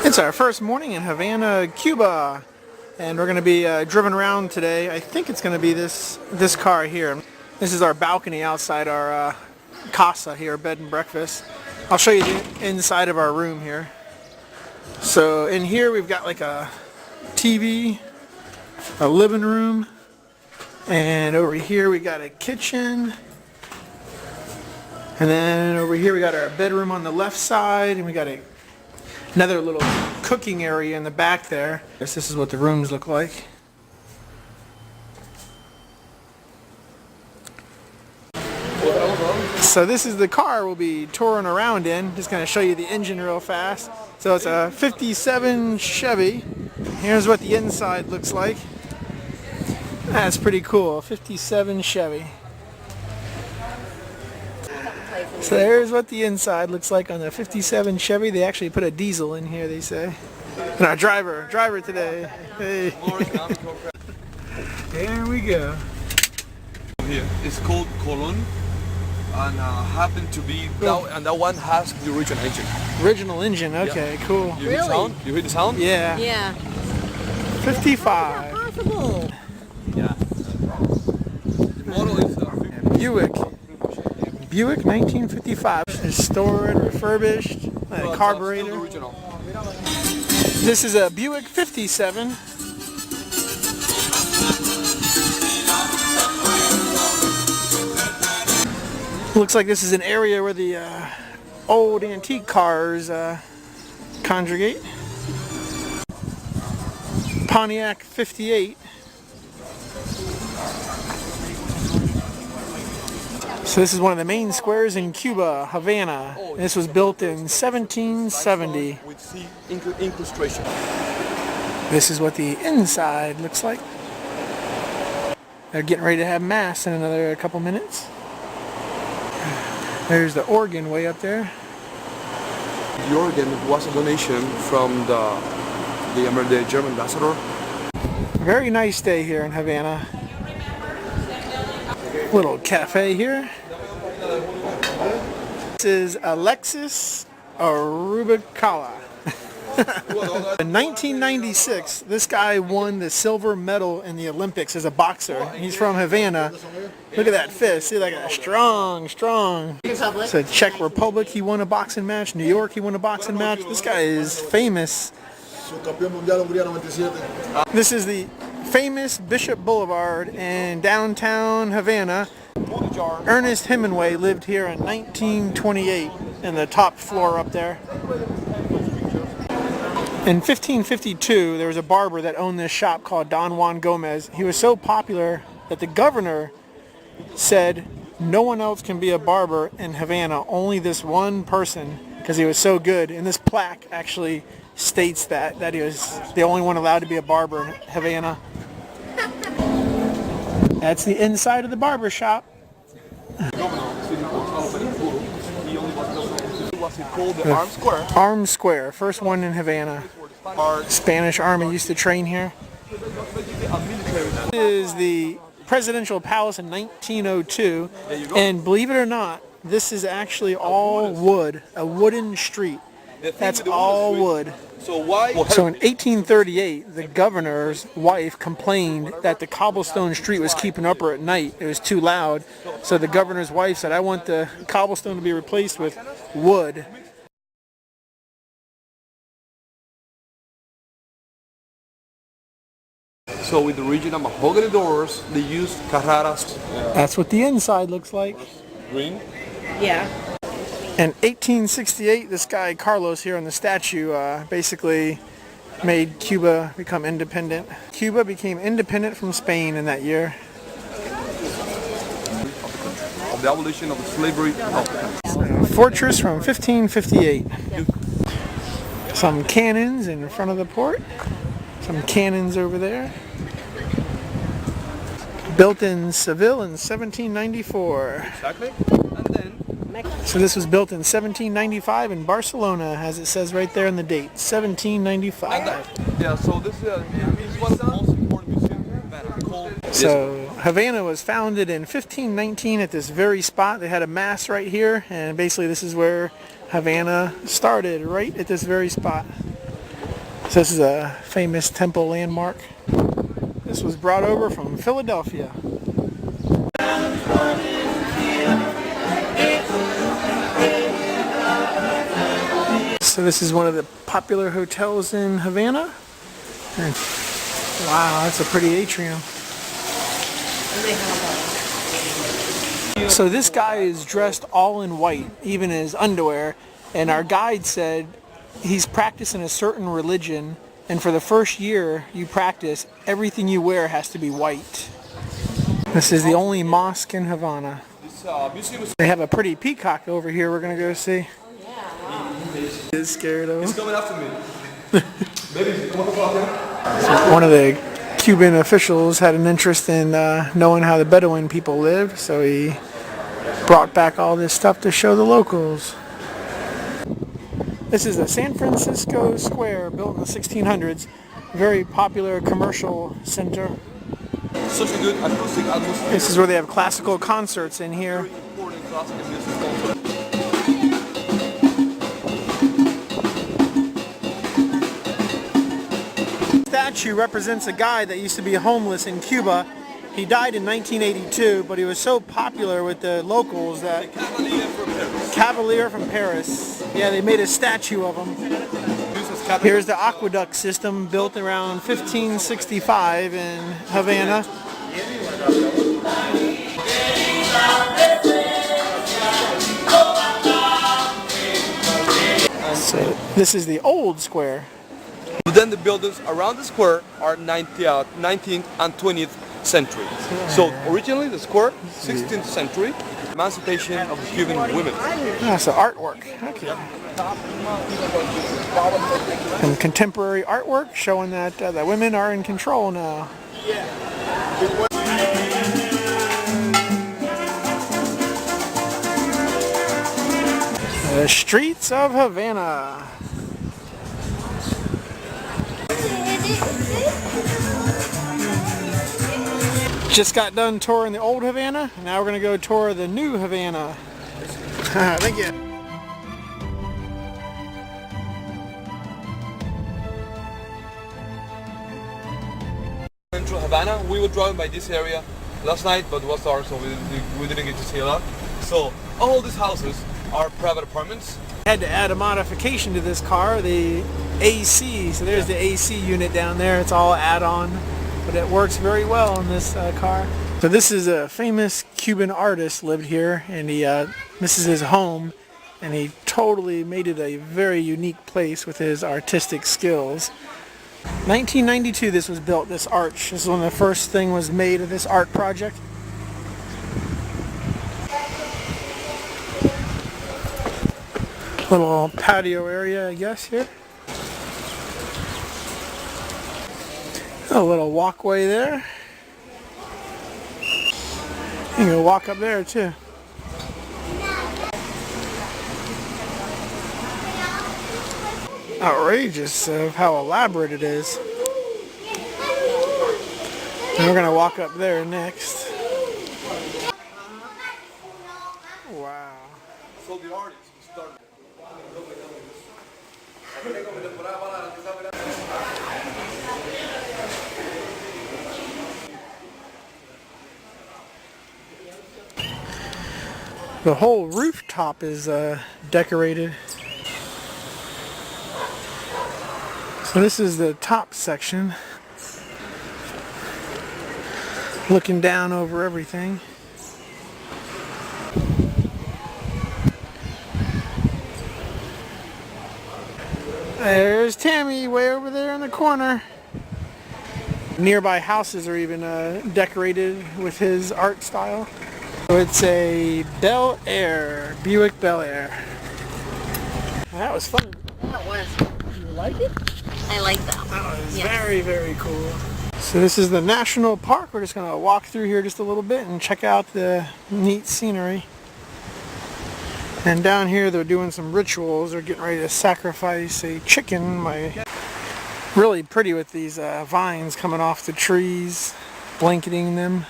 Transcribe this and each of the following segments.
It's our first morning in Havana, Cuba, and we're going to be driven around today. I think it's going to be this car here. This is our balcony outside our casa here, bed and breakfast. I'll show you the inside of our room here. So in here we've got like a TV, a living room, and over here we got a kitchen. And then over here we got our bedroom on the left side, and we got another little cooking area in the back there. This is what the rooms look like. So this is the car we'll be touring around in. Just going to show you the engine real fast. So it's a 57 Chevy. Here's what the inside looks like. That's pretty cool. 57 Chevy. So there's what the inside looks like on the 57 Chevy. They actually put a diesel in here, they say. And our driver today. Hey. Here we go. Here it's called Colon, and happened to be that one has the original engine. Original engine. Okay, yeah. Cool. You hear the sound? You hear the sound? Yeah. Yeah. 55. How's that possible? Yeah. The model is Buick. Buick 1955. It's stored, refurbished, carburetor. This is a Buick 57. Looks like this is an area where the old antique cars congregate. Pontiac 58. So this is one of the main squares in Cuba, Havana. This was built in 1770. With sea incrustation. This is what the inside looks like. They're getting ready to have mass in another couple minutes. There's the organ way up there. The organ was a donation from the German ambassador. Very nice day here in Havana. Little cafe here. This is Alexis Arubicala. In 1996, this guy won the silver medal in the Olympics as a boxer. He's from Havana. Look at that fist. See, like a strong. So Czech Republic, he won a boxing match. New York, he won a boxing match. This guy is famous. This is the famous Bishop Boulevard in downtown Havana. Ernest Hemingway lived here in 1928 in the top floor up there. In 1552, there was a barber that owned this shop called Don Juan Gomez. He was so popular that the governor said no one else can be a barber in Havana, only this one person, because he was so good. And this plaque actually states that he was the only one allowed to be a barber in Havana. That's the inside of the barber shop. Called the Arms Square. Arms Square, first one in Havana. Spanish Army used to train here. This is the presidential palace in 1902, and believe it or not, this is actually all wood, a wooden street. That's all wood. So in 1838, the governor's wife complained that the cobblestone street was keeping up her at night. It was too loud. So the governor's wife said, I want the cobblestone to be replaced with wood. So with the original mahogany doors, they used Carraras. That's what the inside looks like. Green? Yeah. In 1868, this guy Carlos here on the statue basically made Cuba become independent. Cuba became independent from Spain in that year. Of the abolition of the slavery. Fortress from 1558. Some cannons in front of the port. Some cannons over there. Built in Seville in 1794. Exactly. So this was built in 1795 in Barcelona, as it says right there in the date, 1795. Yeah, so this is one of the most important museums in Havana. So Havana was founded in 1519 at this very spot. They had a mass right here, and basically this is where Havana started, right at this very spot. So this is a famous temple landmark. This was brought over from Philadelphia. So this is one of the popular hotels in Havana. And wow, that's a pretty atrium. So this guy is dressed all in white, even his underwear, and our guide said he's practicing a certain religion, and for the first year you practice, everything you wear has to be white. This is the only mosque in Havana. They have a pretty peacock over here we're going to go see. He's scared of him. He's coming after me. Baby, come on. So one of the Cuban officials had an interest in knowing how the Bedouin people lived, so he brought back all this stuff to show the locals. This is the San Francisco Square, built in the 1600s. Very popular commercial center. Such a good acoustic atmosphere. This is where they have classical concerts in here. Very important classical music also. Statue represents a guy that used to be homeless in Cuba. He died in 1982, but he was so popular with the locals that Cavalier from Paris. Yeah, they made a statue of him. Here's the aqueduct system built around 1565 in Havana. So this is the old square. But then the buildings around the square are 19th and 20th century. So originally the square, 16th century, emancipation of the Cuban women. Ah, so artwork. Okay. Some contemporary artwork showing that the women are in control now. The streets of Havana. Just got done touring the old Havana. Now we're going to go tour the new Havana. Thank you. Central Havana, we were driving by this area last night, but it was dark, so we didn't get to see a lot. So all these houses are private apartments. I had to add a modification to this car, the AC. So there's the AC unit down there. It's all add-on, but it works very well in this car. So this is a famous Cuban artist lived here, and this is his home, and he totally made it a very unique place with his artistic skills. 1992 this was built, this arch. This is when the first thing was made of this art project. Little patio area, I guess, here. A little walkway there. You can walk up there too. Outrageous of how elaborate it is. And we're gonna walk up there next. Wow. So the artists started. The whole rooftop is decorated. So this is the top section. Looking down over everything. There's Tammy way over there in the corner. Nearby houses are even decorated with his art style. So it's a Bel Air, Buick Bel Air. That was fun. That was. You like it? I like that. That was Yes. very, very cool. So this is the national park. We're just going to walk through here just a little bit and check out the neat scenery. And down here they're doing some rituals. They're getting ready to sacrifice a chicken. Really pretty with these vines coming off the trees, blanketing them.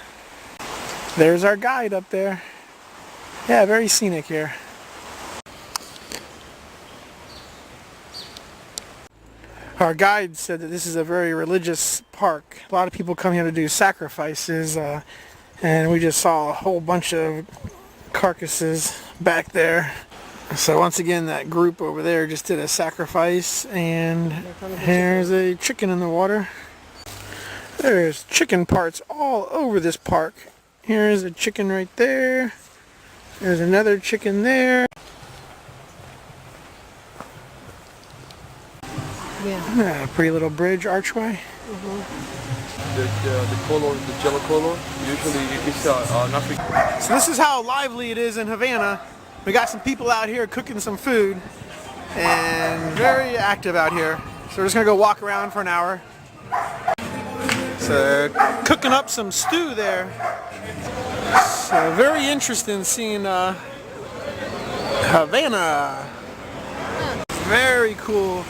There's our guide up there. Yeah, very scenic here. Our guide said that this is a very religious park. A lot of people come here to do sacrifices, and we just saw a whole bunch of carcasses back there. So once again, that group over there just did a sacrifice, and here's a chicken in the water. There's chicken parts all over this park. Here's a chicken right there. There's another chicken there. Yeah. Pretty little bridge archway. The color, the yellow color, usually it's an African. So this is how lively it is in Havana. We got some people out here cooking some food, and very active out here. So we're just gonna go walk around for an hour. So cooking up some stew there. So very interesting seeing Havana. Very cool.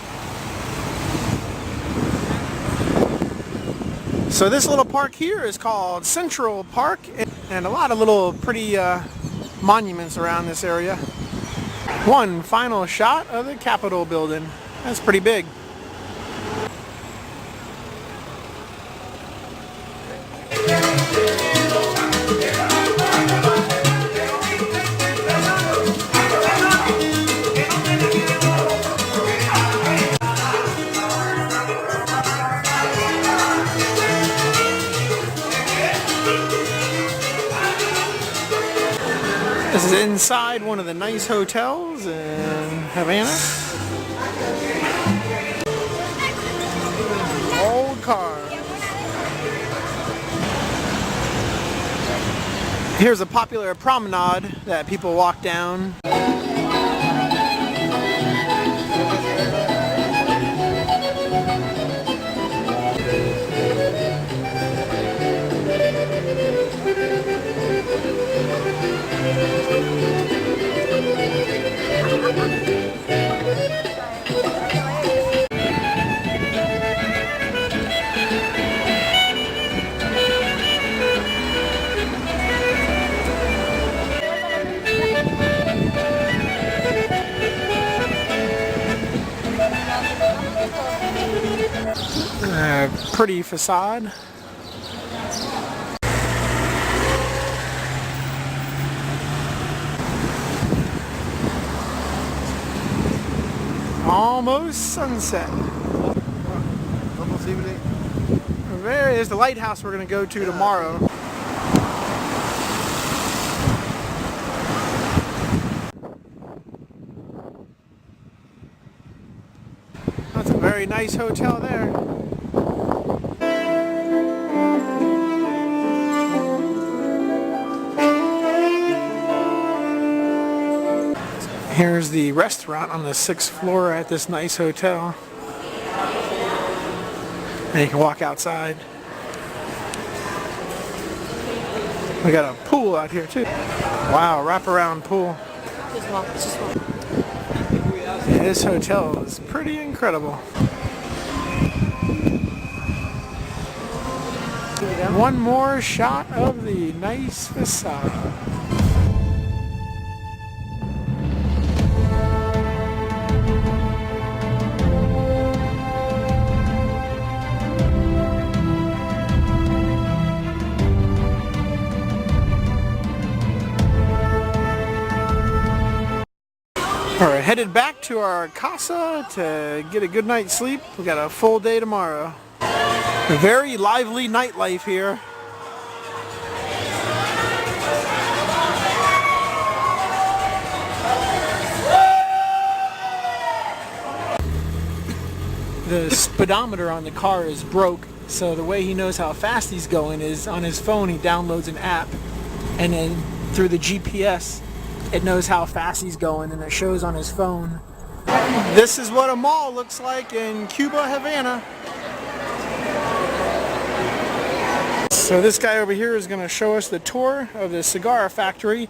So this little park here is called Central Park, and a lot of little pretty monuments around this area. One final shot of the Capitol building. That's pretty big. This is inside one of the nice hotels in Havana. Old cars. Here's a popular promenade that people walk down. Pretty facade. Almost sunset. There is the lighthouse we're going to go to tomorrow. That's a very nice hotel there. Here's the restaurant on the 6th floor at this nice hotel. And you can walk outside. We got a pool out here too. Wow, wraparound pool. Yeah, this hotel is pretty incredible. One more shot of the nice facade. Alright, headed back to our casa to get a good night's sleep. We got a full day tomorrow. A very lively nightlife here. The speedometer on the car is broke, so the way he knows how fast he's going is on his phone he downloads an app, and then through the GPS it knows how fast he's going and it shows on his phone. This is what a mall looks like in Cuba, Havana. So this guy over here is going to show us the tour of the cigar factory.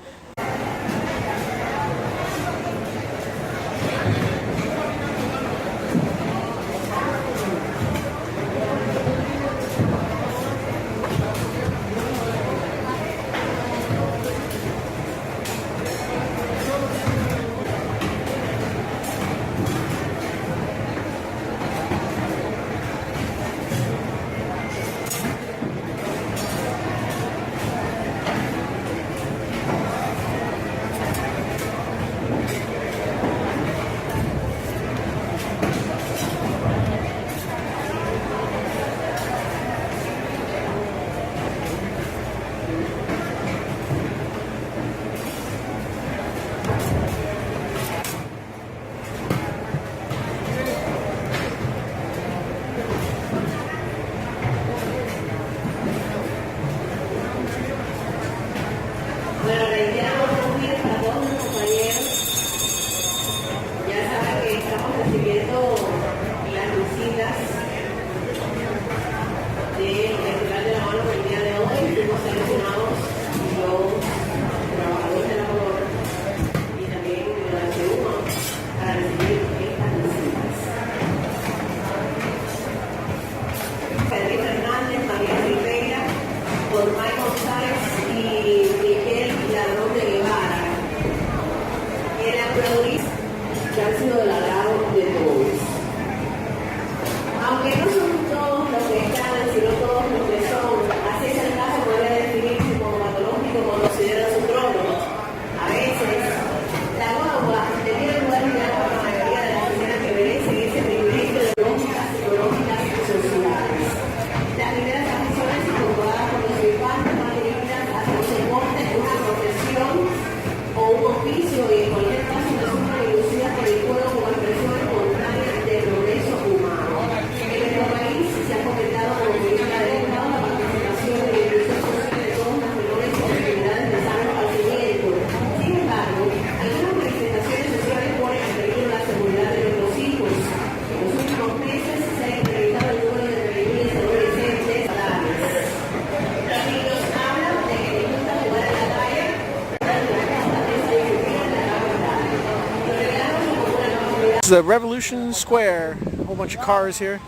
This is a Revolution Square. A whole bunch of cars here.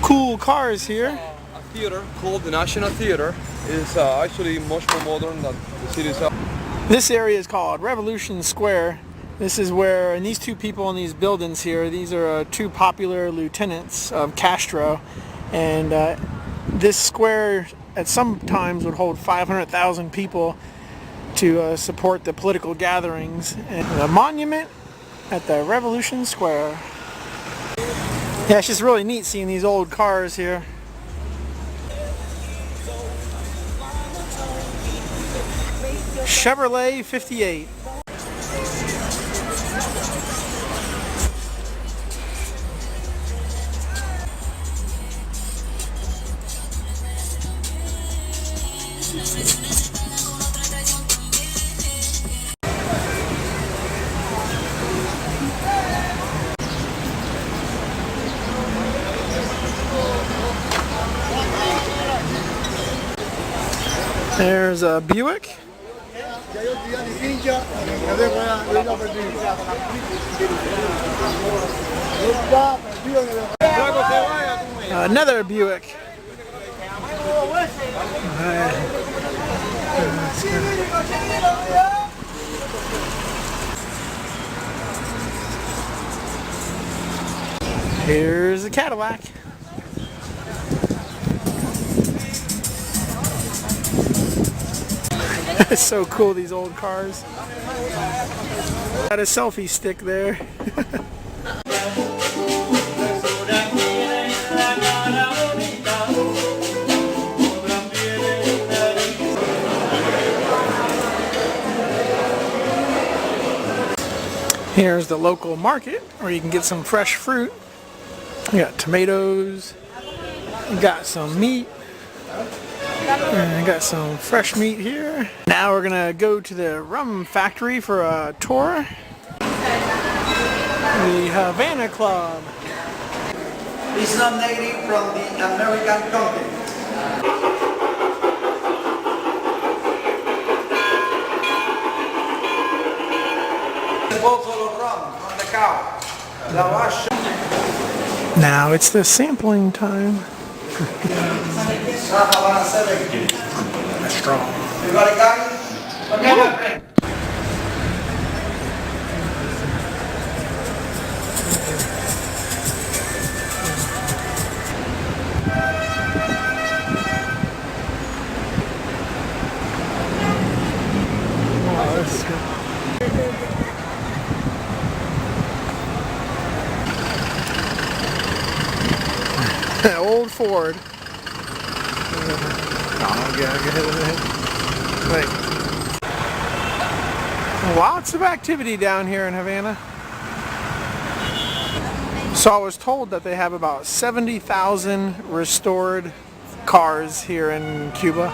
Cool cars here. A theater called the National Theater is actually much more modern than the city itself. This area is called Revolution Square. This is where, and these two people in these buildings here, these are two popular lieutenants of Castro, and this square at some times would hold 500,000 people to support the political gatherings. And the monument at the Revolution Square. Yeah, it's just really neat seeing these old cars here. Chevrolet 58. There's a Buick. Another Buick. Here's a Cadillac. It's so cool, these old cars. Got a selfie stick there. Here's the local market where you can get some fresh fruit. You got tomatoes, you got some meat, and I got some fresh meat here. Now we're gonna go to the rum factory for a tour. The Havana Club. It's not native from the American continent. Now it's the sampling time. That's strong. Everybody got it? Okay. Old Ford. Lots of activity down here in Havana. So I was told that they have about 70,000 restored cars here in Cuba.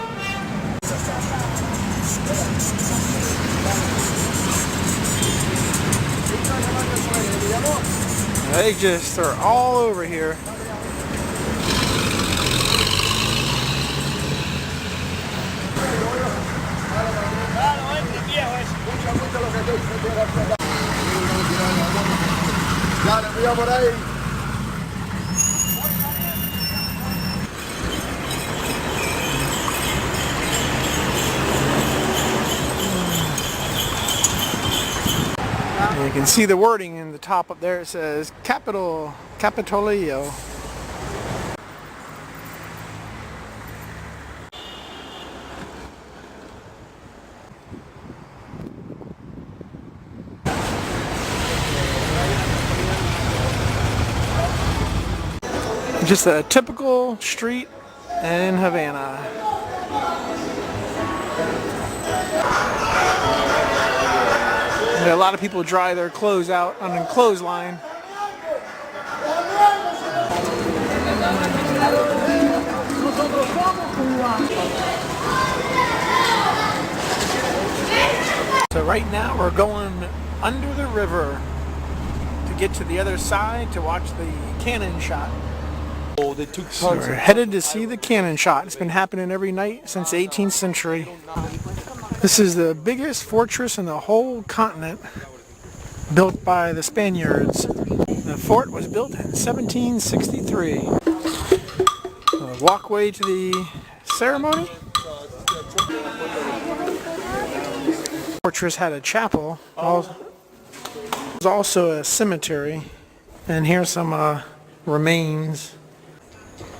They just are all over here. You can see the wording in the top up there. It says Capitolio. Just a typical street in Havana. And a lot of people dry their clothes out on a clothesline. So right now we're going under the river to get to the other side to watch the cannon shot. So we're headed to see the cannon shot. It's been happening every night since the 18th century. This is the biggest fortress in the whole continent. built by the Spaniards. The fort was built in 1763. A walkway to the ceremony. The fortress had a chapel. There's also a cemetery. And here's some remains.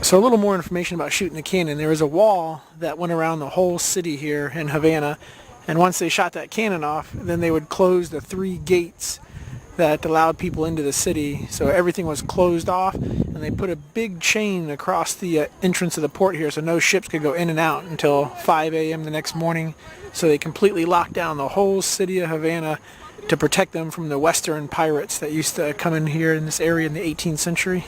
So a little more information about shooting the cannon. There was a wall that went around the whole city here in Havana. And once they shot that cannon off, then they would close the 3 gates that allowed people into the city. So everything was closed off, and they put a big chain across the entrance of the port here so no ships could go in and out until 5 a.m. the next morning. So they completely locked down the whole city of Havana to protect them from the western pirates that used to come in here in this area in the 18th century.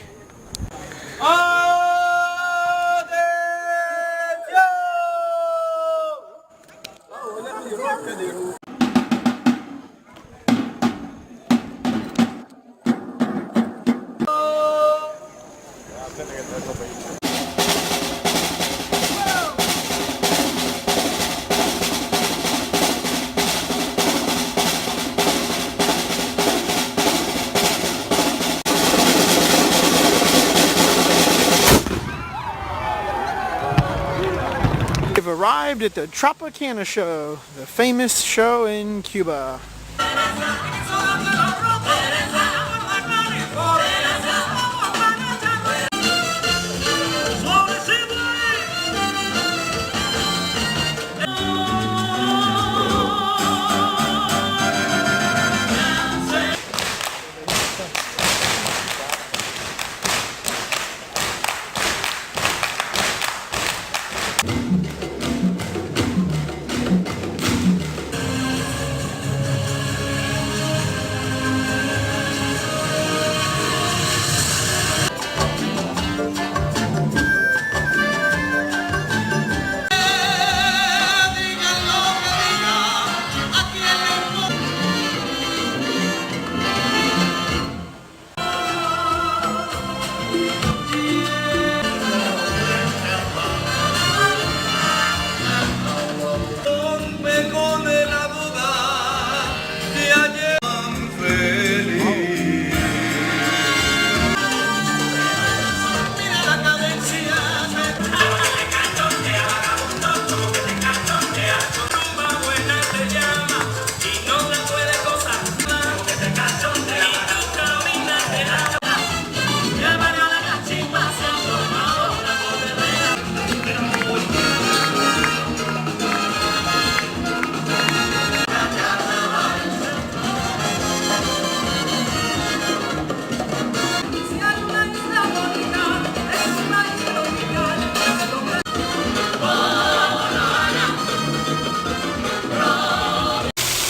We've arrived at the Tropicana show, the famous show in Cuba.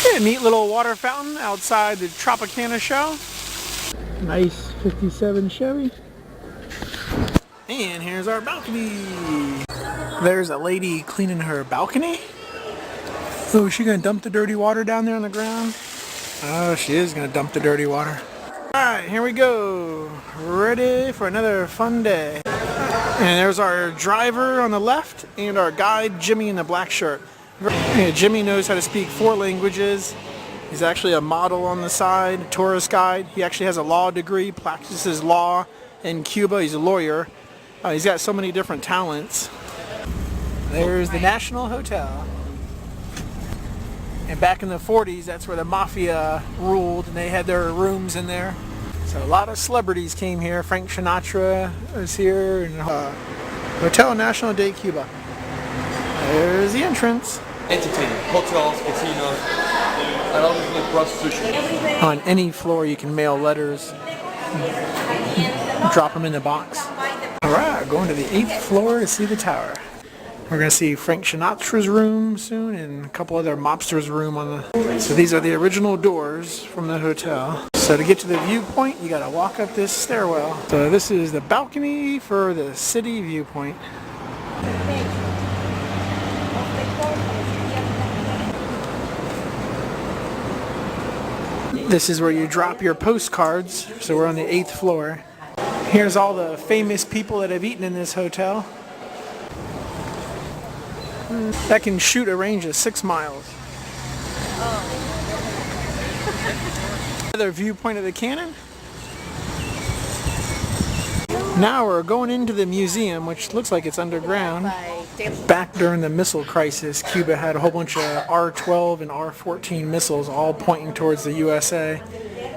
A neat little water fountain outside the Tropicana show. Nice 57 Chevy. And here's our balcony. There's a lady cleaning her balcony. Oh, is she gonna dump the dirty water down there on the ground? Oh, she is gonna dump the dirty water. Alright, here we go. Ready for another fun day. And there's our driver on the left and our guide, Jimmy, in the black shirt. Yeah, Jimmy knows how to speak 4 languages. He's actually a model on the side, tourist guide. He actually has a law degree, practices law in Cuba. He's a lawyer. He's got so many different talents. There's the National Hotel. And back in the 40s, that's where the mafia ruled, and they had their rooms in there. So a lot of celebrities came here. Frank Sinatra was here, and Hotel National de Cuba. There's the entrance. Entertainment, hotels, casinos, and obviously prostitution. On any floor you can mail letters, drop them in the box. Alright, going to the 8th floor to see the tower. We're going to see Frank Sinatra's room soon and a couple other mobsters' room on the... So these are the original doors from the hotel. So to get to the viewpoint, you got to walk up this stairwell. So this is the balcony for the city viewpoint. This is where you drop your postcards. So we're on the 8th floor. Here's all the famous people that have eaten in this hotel. That can shoot a range of 6 miles. Another viewpoint of the cannon. Now we're going into the museum, which looks like it's underground. Back during the missile crisis, Cuba had a whole bunch of R-12 and R-14 missiles all pointing towards the USA.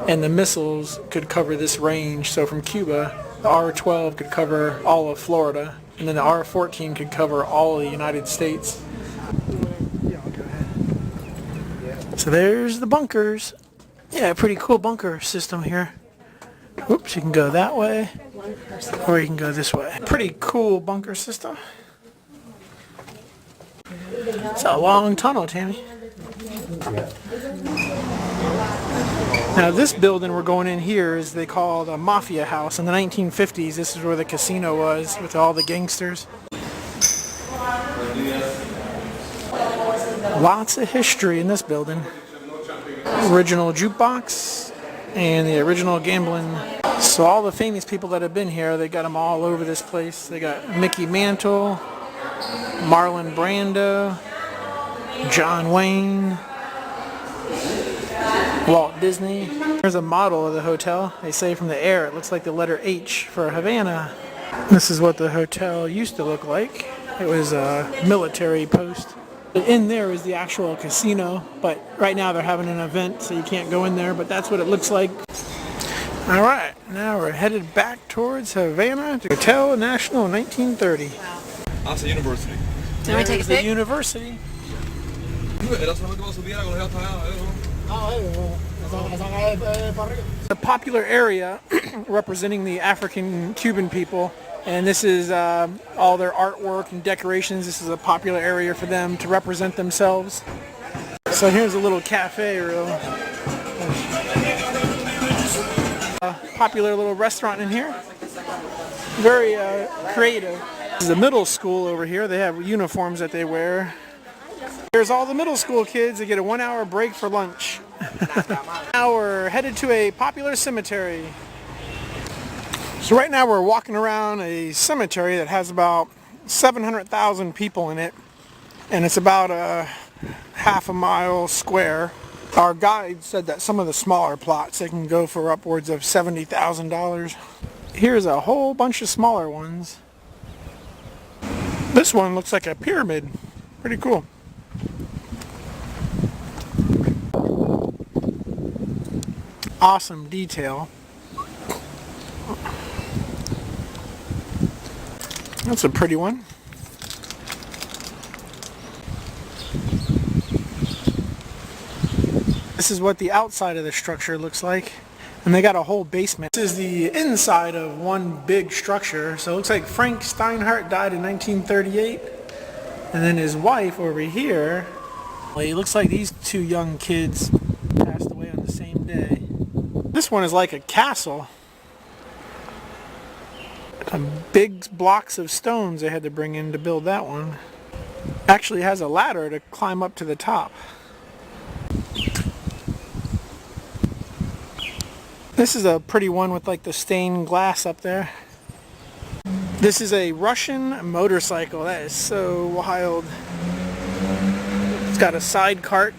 And the missiles could cover this range. So from Cuba, the R-12 could cover all of Florida, and then the R-14 could cover all of the United States. So there's the bunkers. Yeah, pretty cool bunker system here. Oops, you can go that way, or you can go this way. Pretty cool bunker system. It's a long tunnel, Tammy. Now this building we're going in here is they call the Mafia House. In the 1950s, this is where the casino was with all the gangsters. Lots of history in this building. Original jukebox and the original gambling. So all the famous people that have been here, they got them all over this place. They got Mickey Mantle, Marlon Brando, John Wayne, Walt Disney. Here's a model of the hotel. They say from the air it looks like the letter H for Havana. This is what the hotel used to look like. It was a military post. In there is the actual casino, but right now they're having an event, so you can't go in there, but that's what it looks like. All right, now we're headed back towards Havana to Hotel National 1930. Wow. That's a university. Can we take a the pic? University. A popular area representing the African Cuban people, and this is all their artwork and decorations. This is a popular area for them to represent themselves. So here's a little cafe, popular little restaurant in here. Very creative. This is a middle school over here. They have uniforms that they wear. Here's all the middle school kids. They get a 1-hour break for lunch. Now we're headed to a popular cemetery. So right now we're walking around a cemetery that has about 700,000 people in it. And it's about a half a mile square. Our guide said that some of the smaller plots, they can go for upwards of $70,000. Here's a whole bunch of smaller ones. This one looks like a pyramid. Pretty cool. Awesome detail. That's a pretty one. This is what the outside of the structure looks like. And they got a whole basement. This is the inside of one big structure. So it looks like Frank Steinhardt died in 1938. And then his wife over here, well, it looks like these two young kids passed away on the same day. This one is like a castle. Big blocks of stones they had to bring in to build that one. Actually has a ladder to climb up to the top. This is a pretty one with like the stained glass up there. This is a Russian motorcycle. That is so wild. It's got a side cart.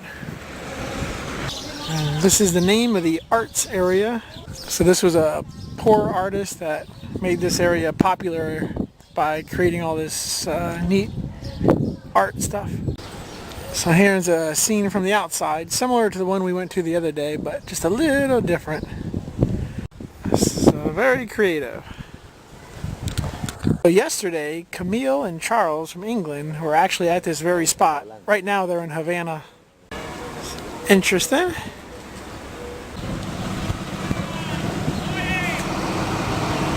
This is the name of the arts area. So this was a poor artist that made this area popular by creating all this neat art stuff. So here's a scene from the outside, similar to the one we went to the other day, but just a little different. So very creative. So yesterday, Camille and Charles from England were actually at this very spot. Right now they're in Havana. Interesting.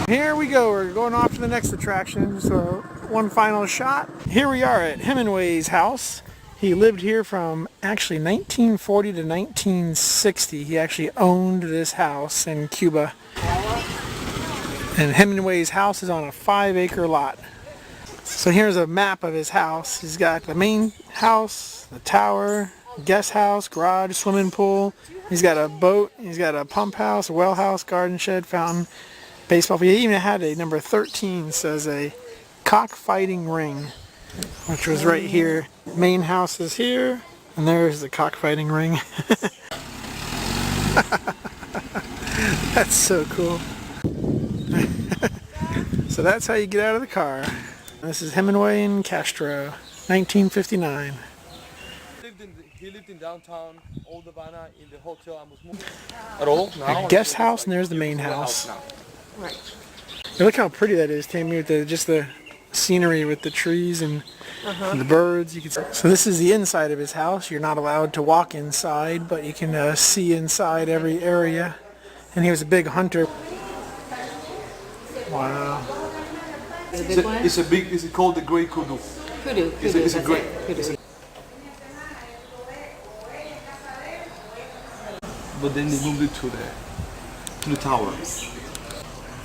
Here we go, we're going off to the next attraction, so one final shot. Here we are at Hemingway's house. He lived here from actually 1940 to 1960. He actually owned this house in Cuba. And Hemingway's house is on a 5-acre lot. So here's a map of his house. He's got the main house, the tower, guest house, garage, swimming pool. He's got a boat, he's got a pump house, a well house, garden shed, fountain, baseball field. He even had a number 13, says a cockfighting ring, which was right here. Main house is here, and there's the cockfighting ring. That's so cool. So that's how you get out of the car. This is Hemingway and Castro, 1959. He lived in downtown Old Havana in the hotel and was moving at all. Now, A guest house, and there's the main house. Right. Hey, look how pretty that is, Tammy, with just the scenery with the trees and the birds. You can see. So this is the inside of his house. You're not allowed to walk inside, but you can see inside every area. And he was a big hunter. Wow. It's a big. It's called the Great Kudu. Kudu. It's a great. But then they moved it to the tower.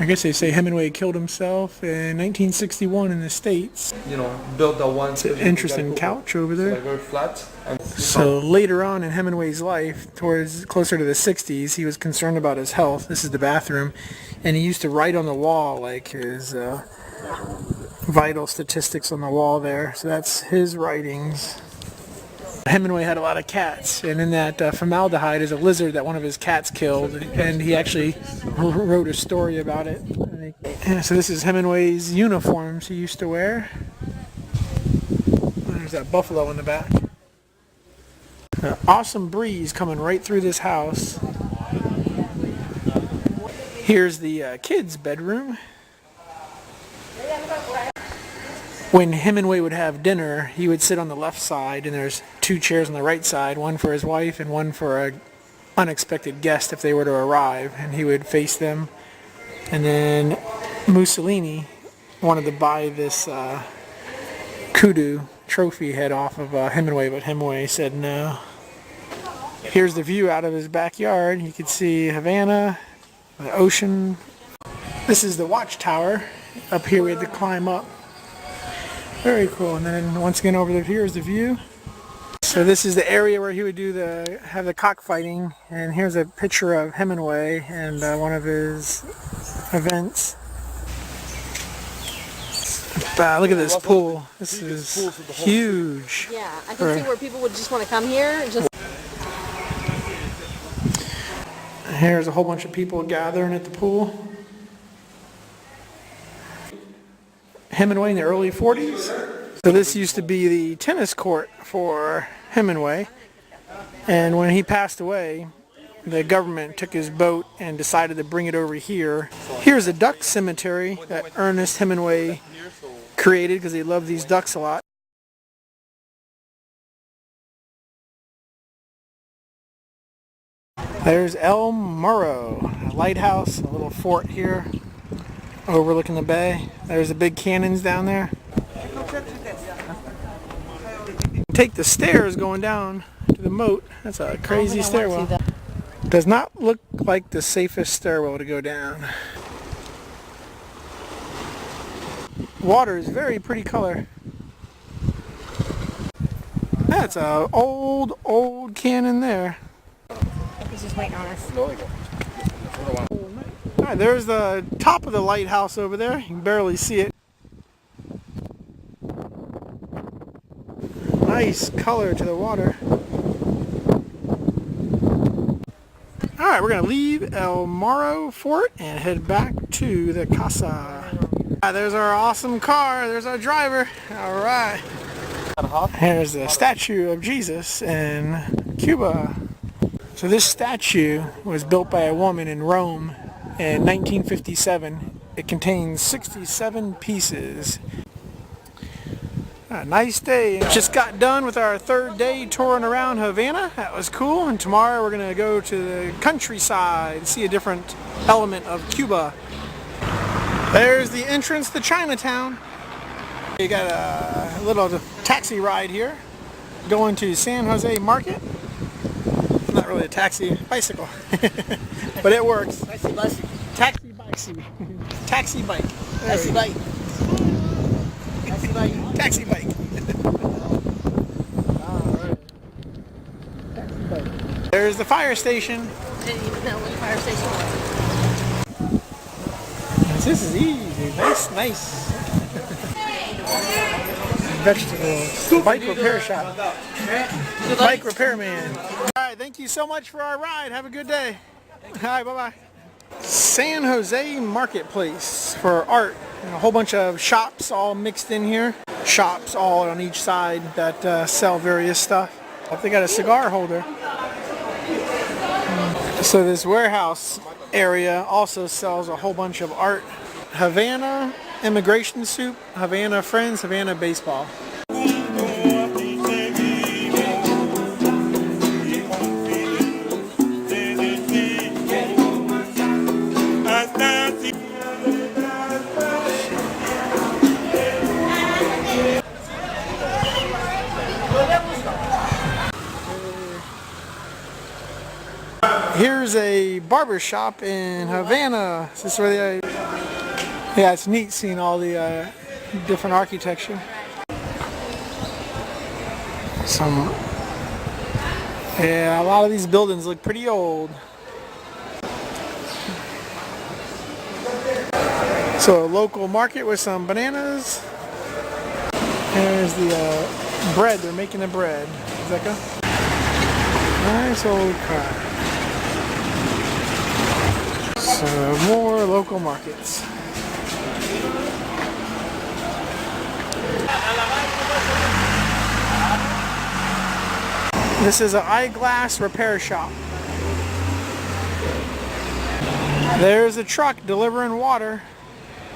I guess they say Hemingway killed himself in 1961 in the States. You know, built that one. It's an interesting couch over there. Like very flat. And So later on in Hemingway's life, towards closer to the 60s, he was concerned about his health. This is the bathroom. And he used to write on the wall, like his vital statistics on the wall there. So that's his writings. Hemingway had a lot of cats, and in that formaldehyde is a lizard that one of his cats killed, and he actually wrote a story about it. And so this is Hemingway's uniforms he used to wear. There's that buffalo in the back. An awesome breeze coming right through this house. Here's the kids' bedroom. When Hemingway would have dinner, he would sit on the left side, and there's two chairs on the right side, one for his wife and one for an unexpected guest if they were to arrive, and he would face them. And then Mussolini wanted to buy this kudu trophy head off of Hemingway, but Hemingway said no. Here's the view out of his backyard. You can see Havana, the ocean. This is the watchtower. Up here we had to climb up. Very cool. And then once again over here is the view. So this is the area where he would have the cockfighting. And here's a picture of Hemingway and one of his events. Look at this pool. This is huge. Yeah, I can see where people would just want to come here. Here's a whole bunch of people gathering at the pool. Hemingway in the early 40s. So this used to be the tennis court for Hemingway. And when he passed away, the government took his boat and decided to bring it over here. Here's a duck cemetery that Ernest Hemingway created because he loved these ducks a lot. There's El Morro, a lighthouse, a little fort here overlooking the bay. There's the big cannons down there. Take the stairs going down to the moat. That's a crazy stairwell. Does not look like the safest stairwell to go down. Water is very pretty color. That's a old cannon there. He's just waiting on us. Alright, there's the top of the lighthouse over there. You can barely see it. Nice color to the water. Alright, we're going to leave El Morro Fort and head back to the Casa. There's our awesome car. There's our driver. Alright. Here's the statue of Jesus in Cuba. So this statue was built by a woman in Rome in 1957. It contains 67 pieces. A nice day. Just got done with our third day touring around Havana. That was cool. And tomorrow we're going to go to the countryside, see a different element of Cuba. There's the entrance to Chinatown. You got a little taxi ride here going to San Jose Market. Not really a taxi, bicycle, but it works. Taxi bike. Taxi bike. Taxi bike. Taxi bike. Taxi bike. Taxi bike. There's the fire station. Didn't even know what the fire station was. This is easy. Nice. Vegetables. Bike repair shop. Bike repairman. All right, thank you so much for our ride. Have a good day. All right, bye-bye. San Jose Marketplace for art. And a whole bunch of shops all mixed in here. Shops all on each side that sell various stuff. They got a cigar holder. So this warehouse area also sells a whole bunch of art. Havana immigration soup, Havana friends, Havana baseball. Here's a barber shop in Havana. Is this where yeah, it's neat seeing all the different architecture. Yeah, a lot of these buildings look pretty old. So a local market with some bananas. There's the bread. They're making the bread. Does that go? Nice old car. So more local markets. This is an eyeglass repair shop. There's a truck delivering water.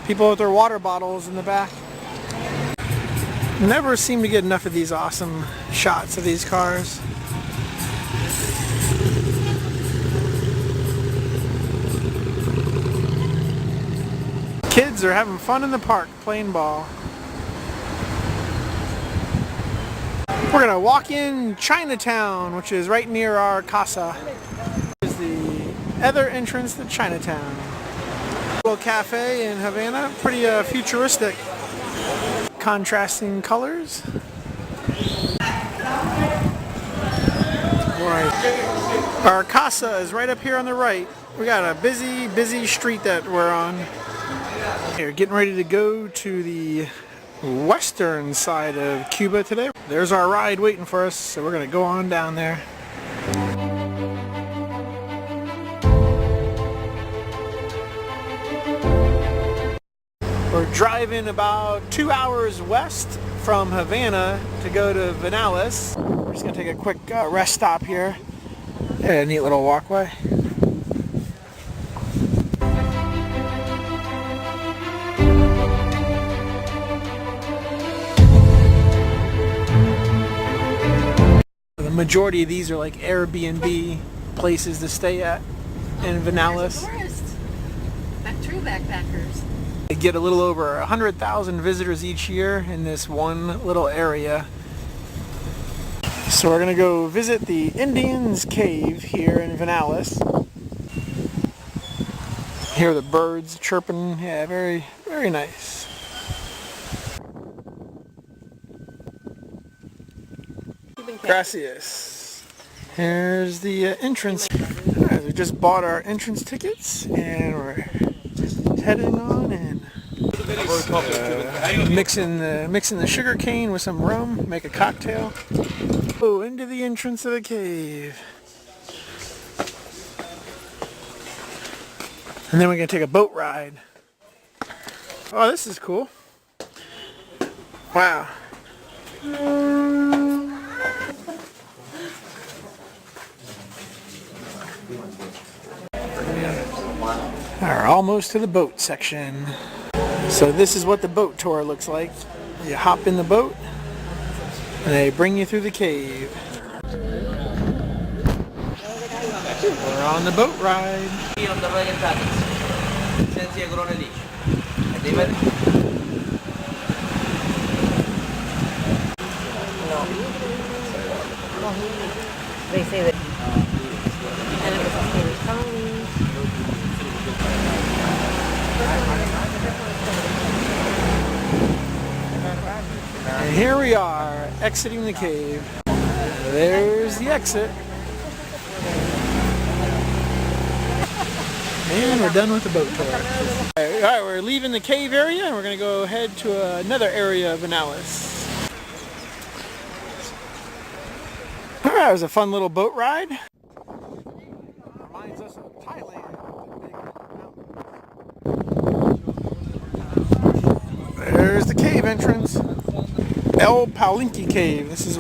People with their water bottles in the back. Never seem to get enough of these awesome shots of these cars. Kids are having fun in the park playing ball. We're gonna walk in Chinatown, which is right near our casa. Here's the other entrance to Chinatown. Little cafe in Havana, pretty futuristic. Contrasting colors. Right. Our casa is right up here on the right. We got a busy street that we're on. We're getting ready to go to the western side of Cuba today. There's our ride waiting for us, so we're going to go on down there. We're driving about 2 hours west from Havana to go to Vanales. We're just going to take a quick rest stop here. A neat little walkway. The majority of these are like Airbnb places to stay at in Vanales. Tourists. True backpackers. They get a little over 100,000 visitors each year in this one little area. So we're gonna go visit the Indians Cave here in Vanales. Hear the birds chirping. Yeah, very, very nice. Gracias. Here's the entrance. Alright, we just bought our entrance tickets and we're heading on in. Mixing the sugar cane with some rum, make a cocktail. Oh, into the entrance of the cave. And then we're gonna take a boat ride. Oh, this is cool. Wow. We're almost to the boat section. So this is what the boat tour looks like. You hop in the boat and they bring you through the cave. We're on the boat ride. They say that. And here we are, exiting the cave. There's the exit. And we're done with the boat tour. Alright, we're leaving the cave area and we're going to go head to another area of Vanales. Alright, it was a fun little boat ride. Reminds us of Thailand. entrance. El Palenque Cave. This is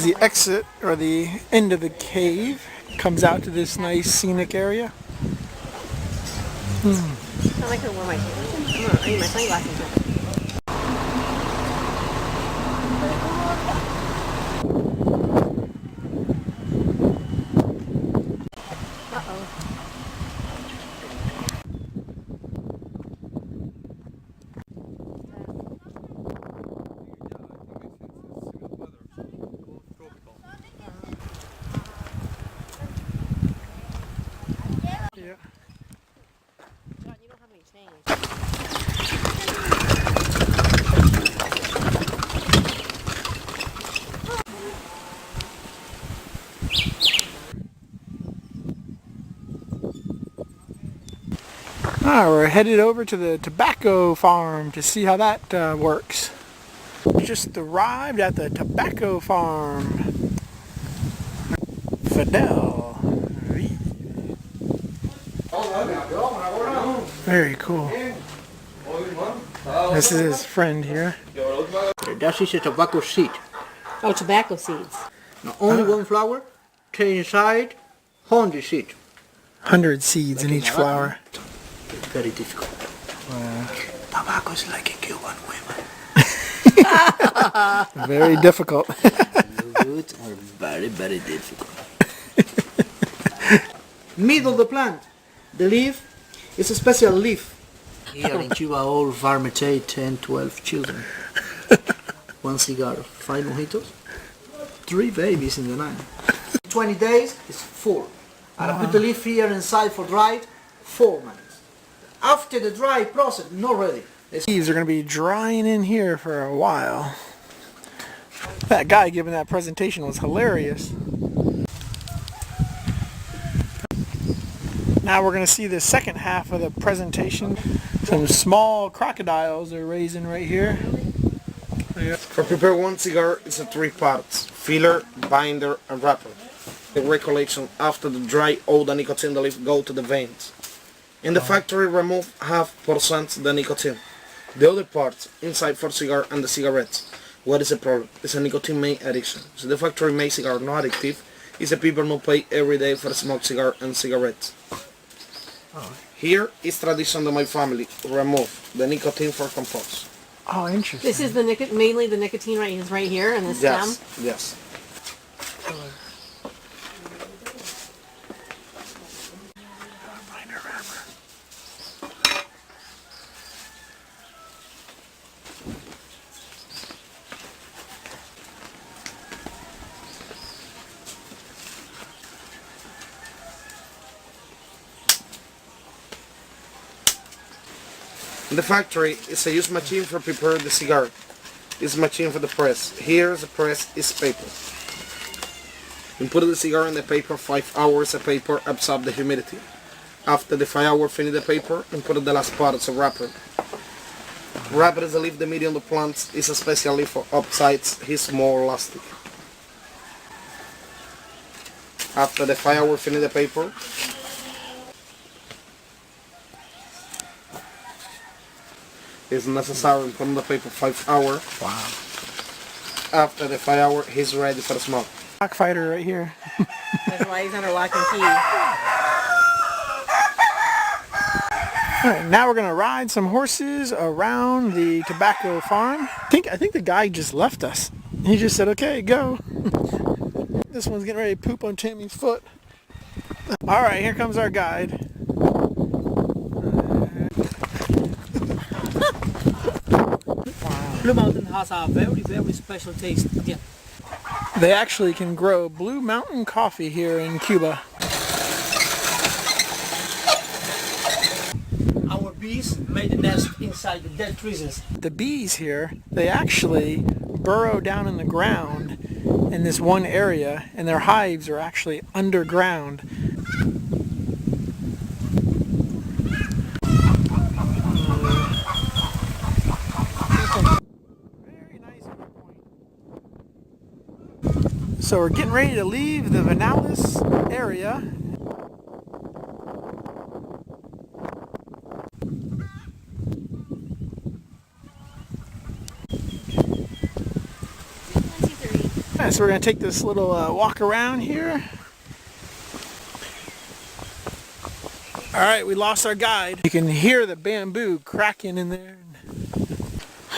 the exit, or the end of the cave. It comes out to this nice scenic area. I like to wear my. I need my sunglasses. Yeah. John, you don't have any change. Alright, we're headed over to the tobacco farm to see how that works. Just arrived at the tobacco farm. Fidel. Very cool. This is his friend here. That is a tobacco seed. Oh, tobacco seeds. Now, only one flower, take inside 100 seed. 100 seeds in each flower. Very difficult. Tobacco is like a Cuban women. Very difficult. Good or very, very difficult. Middle of the plant. The leaf is a special leaf. Here in Cuba, all farmers take 10, 12 children. 1 cigar, 5 mojitos, 3 babies in the night. 20 days is full. And I put the leaf here inside for dried 4 months. After the dry process, not ready. Leaves are going to be drying in here for a while. That guy giving that presentation was hilarious. Now we're going to see the second half of the presentation. Some small crocodiles are raising right here. For prepare 1 cigar, it's a 3 parts: filler, binder, and wrapper. The recollection after the dry all the nicotine the leaf go to the veins. In the factory, remove 0.5% the nicotine. The other parts inside for cigar and the cigarettes. What is the problem? It's a nicotine main addiction. So the factory made cigar not addictive. It's a people who pay every day for smoke cigar and cigarettes. Here is tradition of my family. Remove the nicotine for compost. Oh, interesting. This is the mainly the nicotine right here in the stem. Yes, yes. In the factory, it's a use machine for prepare the cigar. It's a machine for the press. Here, the press is paper. You put the cigar in the paper 5 hours. The paper absorb the humidity. After the 5 hours, finish the paper and put the last part as a wrapper. Wrapper is a leaf the medium of the plants. It's a special leaf for upsides. It's more elastic. After the 5 hours, finish the paper. It's necessary to put on the paper 5 hours. Wow. After the 5 hours, he's ready for the smoke. Cockfighter right here. That's why he's under lock and key. Alright, now we're going to ride some horses around the tobacco farm. I think the guy just left us. He just said, okay, go. This one's getting ready to poop on Tammy's foot. Alright, here comes our guide. Blue Mountain has a very, very special taste. Yeah. They actually can grow Blue Mountain coffee here in Cuba. Our bees made a nest inside the dead trees. The bees here, they actually burrow down in the ground in this one area, and their hives are actually underground. So we're getting ready to leave the Vanales area. Alright, so we're going to take this little walk around here. Alright, we lost our guide. You can hear the bamboo cracking in there.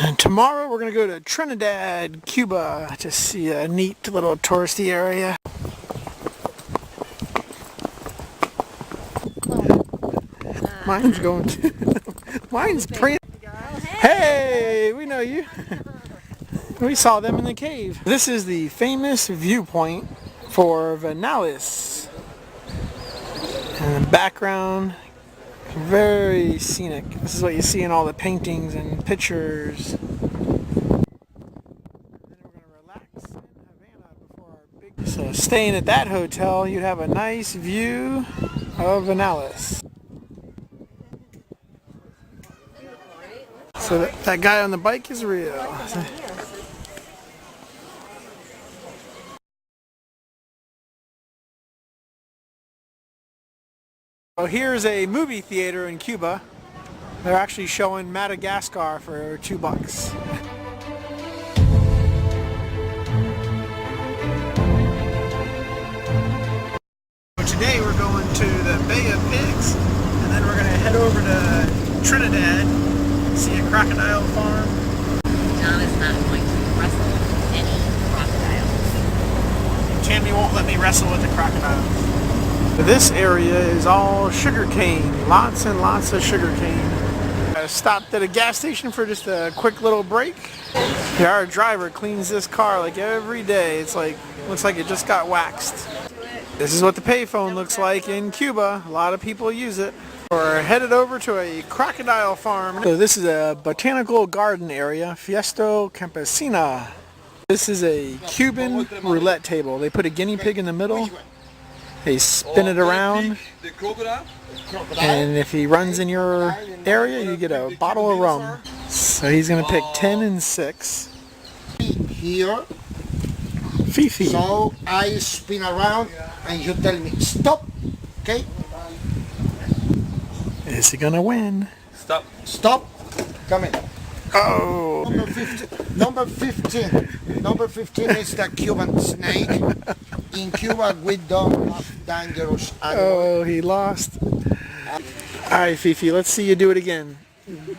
And tomorrow we're going to go to Trinidad, Cuba to see a neat little touristy area. Mine's going to... Mine's praying. Hey, we know you. We saw them in the cave. This is the famous viewpoint for Vanales. And the background, very scenic. This is what you see in all the paintings and pictures. And then we're going to relax in Havana before our big... So staying at that hotel, you'd have a nice view of Vanales. So that guy on the bike is real. So here's a movie theater in Cuba. They're actually showing Madagascar for $2. Today we're going to the Bay of Pigs, and then we're going to head over to Trinidad, see a crocodile farm. John is not going to wrestle any crocodiles. Tammy won't let me wrestle with the crocodiles. This area is all sugar cane, lots and lots of sugar cane. I stopped at a gas station for just a quick little break. Yeah, our driver cleans this car like every day. It's like, looks like it just got waxed. This is what the payphone looks like in Cuba. A lot of people use it. We're headed over to a crocodile farm. So this is a botanical garden area, Fiesta Campesina. This is a Cuban roulette table. They put a guinea pig in the middle. They spin it around, and if he runs in your area, you get a bottle of rum. So he's going to pick 10 and 6. Here. Fifi. So I spin around and you tell me stop, okay? Is he going to win? Stop. Stop. Come in. Oh. Number 15. Number 15 is the Cuban snake. In Cuba, we don't have dangerous animals. Oh, he lost. Alright, Fifi, let's see you do it again.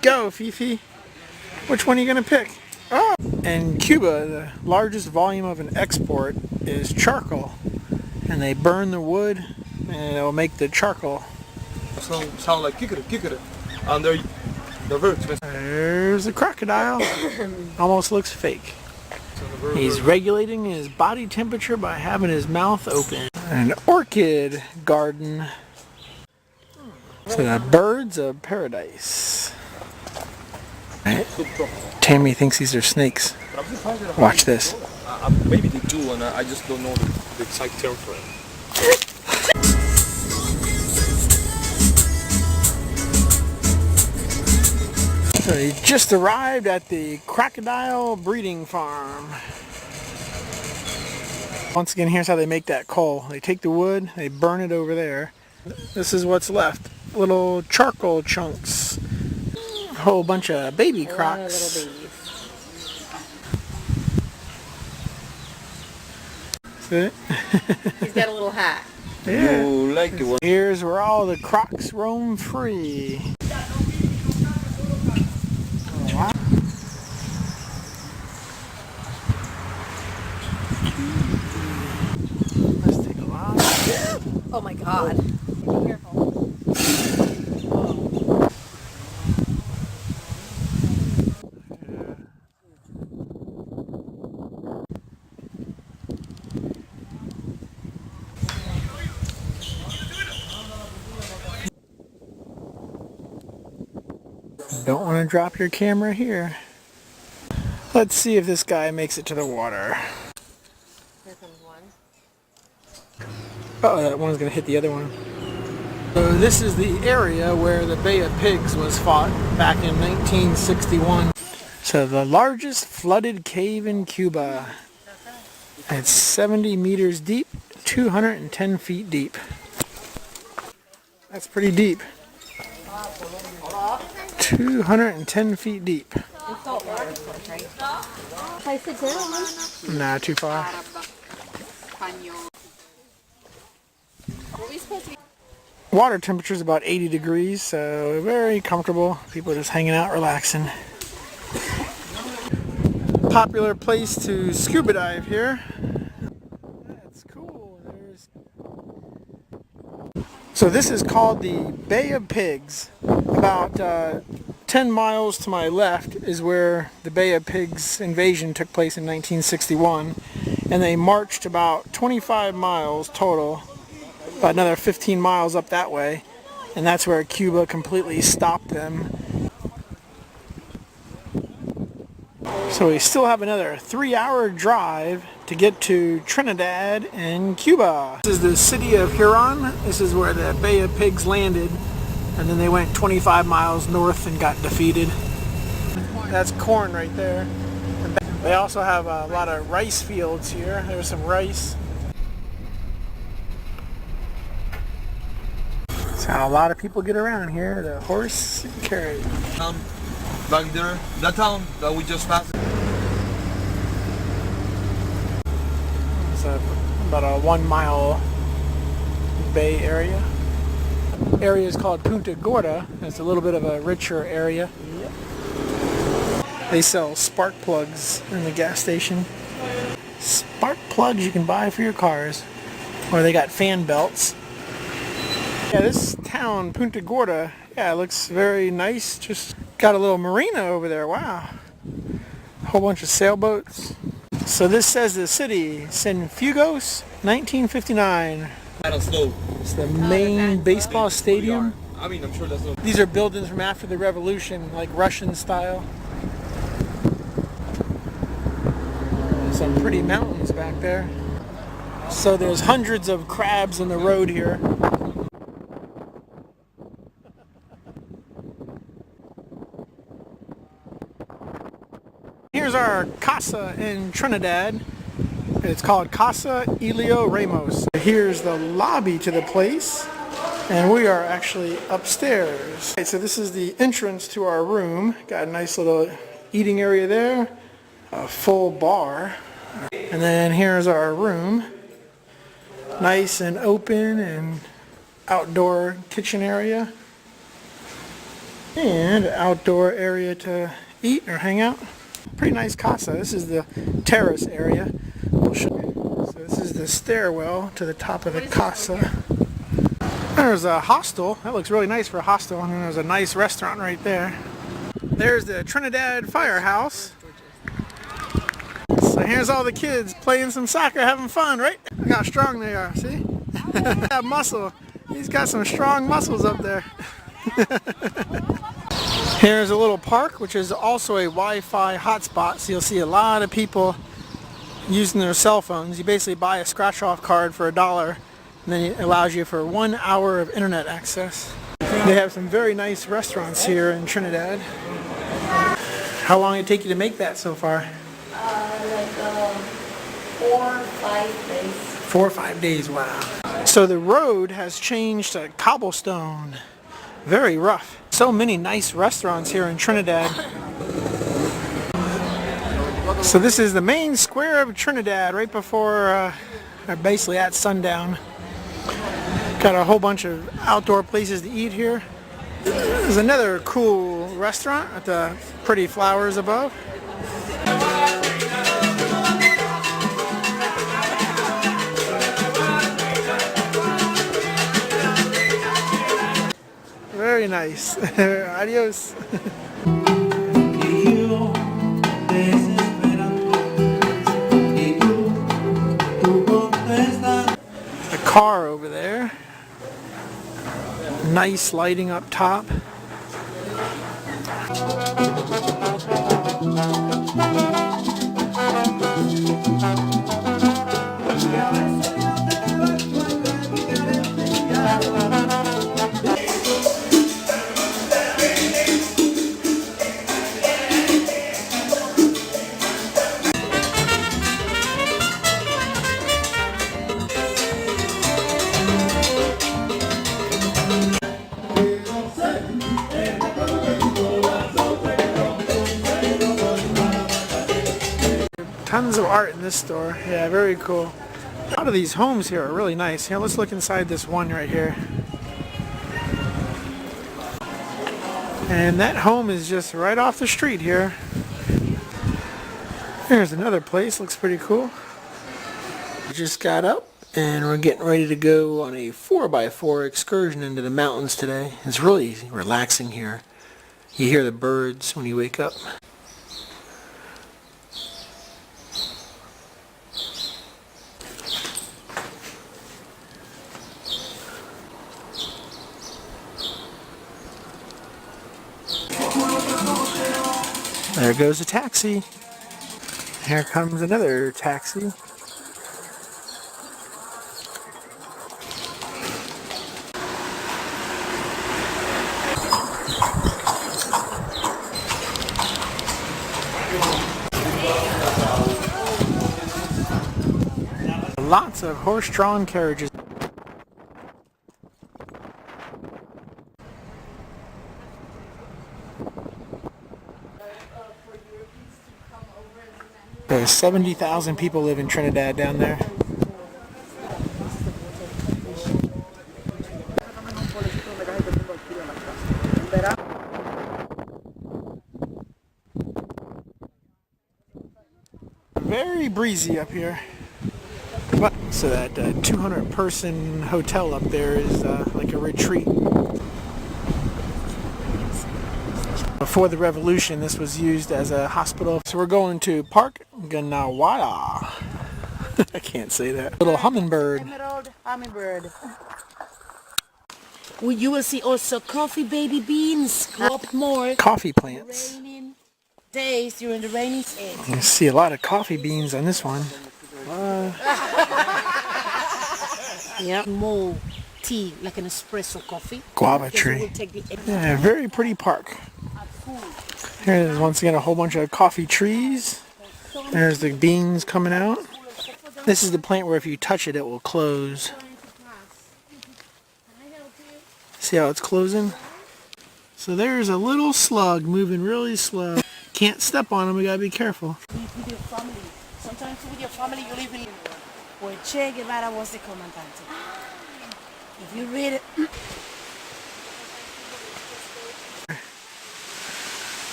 Go, Fifi. Which one are you going to pick? Oh. In Cuba, the largest volume of an export is charcoal. And they burn the wood, and it'll make the charcoal. Sound like kikere. And they're very expensive. There's a crocodile. Almost looks fake. He's regulating his body temperature by having his mouth open. An orchid garden. So the birds of paradise. Right. Tammy thinks these are snakes. Watch this. Maybe they do, and I just don't know the exact term for it. So he just arrived at the crocodile breeding farm. Once again, here's how they make that coal. They take the wood, they burn it over there. This is what's left. Little charcoal chunks. A whole bunch of baby crocs. Little babies. See it? He's got a little hat. Yeah. You like it one. Here's where all the crocs roam free. Let's take a lot. Oh my god. Be careful. Don't want to drop your camera here. Let's see if this guy makes it to the water. Here comes one. Oh, that one's going to hit the other one. So this is the area where the Bay of Pigs was fought back in 1961. So the largest flooded cave in Cuba. It's 70 meters deep, 210 feet deep. That's pretty deep. 210 feet deep. If I sit down. Nah, too far. Water temperature is about 80 degrees, so very comfortable. People are just hanging out, relaxing. Popular place to scuba dive here. That's cool. So this is called the Bay of Pigs. About 10 miles to my left is where the Bay of Pigs invasion took place in 1961, and they marched about 25 miles total, about another 15 miles up that way, and that's where Cuba completely stopped them. So we still have another 3-hour drive to get to Trinidad and Cuba. This is the city of Huron. This is where the Bay of Pigs landed, and then they went 25 miles north and got defeated. That's corn right there. They also have a lot of rice fields here. There's some rice. That's how a lot of people get around here, the horse and carriage. Back there, that town that we just passed. It's about a 1-mile bay area. Area is called Punta Gorda. It's a little bit of a richer area. They sell spark plugs in the gas station. Spark plugs you can buy for your cars. Or they got fan belts. Yeah, this town, Punta Gorda, yeah, it looks very nice. Just got a little marina over there. Wow. A whole bunch of sailboats. So this says the city, Cienfuegos, 1959. It's the main baseball stadium. I mean, I'm sure that's not. These are buildings from after the revolution, like Russian style. Some pretty mountains back there. So there's hundreds of crabs in the road here. Here's our casa in Trinidad. It's called Casa Elio Ramos. Here's the lobby to the place, and we are actually upstairs. Okay, so this is the entrance to our room. Got a nice little eating area there, a full bar, and then here's our room. Nice and open and outdoor kitchen area, and outdoor area to eat or hang out. Pretty nice casa. This is the terrace area. So this is the stairwell to the top of the casa. There's a hostel. That looks really nice for a hostel. And then there's a nice restaurant right there. There's the Trinidad Firehouse. So here's all the kids playing some soccer, having fun, right? Look how strong they are, see? That muscle. He's got some strong muscles up there. Here's a little park, which is also a Wi-Fi hotspot, so you'll see a lot of people using their cell phones. You basically buy a scratch-off card for $1, and then it allows you for 1 hour of internet access. They have some very nice restaurants here in Trinidad. How long did it take you to make that so far? 4 or 5 days. 4 or 5 days, wow. So the road has changed to cobblestone. Very rough. So many nice restaurants here in Trinidad. So this is the main square of Trinidad right before, basically at sundown. Got a whole bunch of outdoor places to eat here. There's another cool restaurant with the pretty flowers above. Very nice. Adios. A car over there. Nice lighting up top. Tons of art in this store. Yeah, very cool. A lot of these homes here are really nice. Here, let's look inside this one right here. And that home is just right off the street here. There's another place, looks pretty cool. We just got up and we're getting ready to go on a 4x4 excursion into the mountains today. It's really relaxing here. You hear the birds when you wake up. There goes a taxi. Here comes another taxi. Lots of horse-drawn carriages. There's 70,000 people live in Trinidad down there. Very breezy up here. But, so that 200-person hotel up there is like a retreat. Before the revolution, this was used as a hospital. So we're going to Park Ganawara. I can't say that. Little hummingbird. Emerald hummingbird. Well, you will see also coffee baby beans. Go up more. Coffee plants. Raining days during the rainy season. You see a lot of coffee beans on this one. Yep. More tea, like an espresso coffee. Guava Because it will tree. take the Yeah, very pretty park. Here's once again a whole bunch of coffee trees. There's the beans coming out. This is the plant where if you touch it, it will close. See how it's closing? So there's a little slug moving really slow. Can't step on him, we gotta be careful. with your family. Sometimes with your family you live in where Che Guevara was the comandante. If you read it.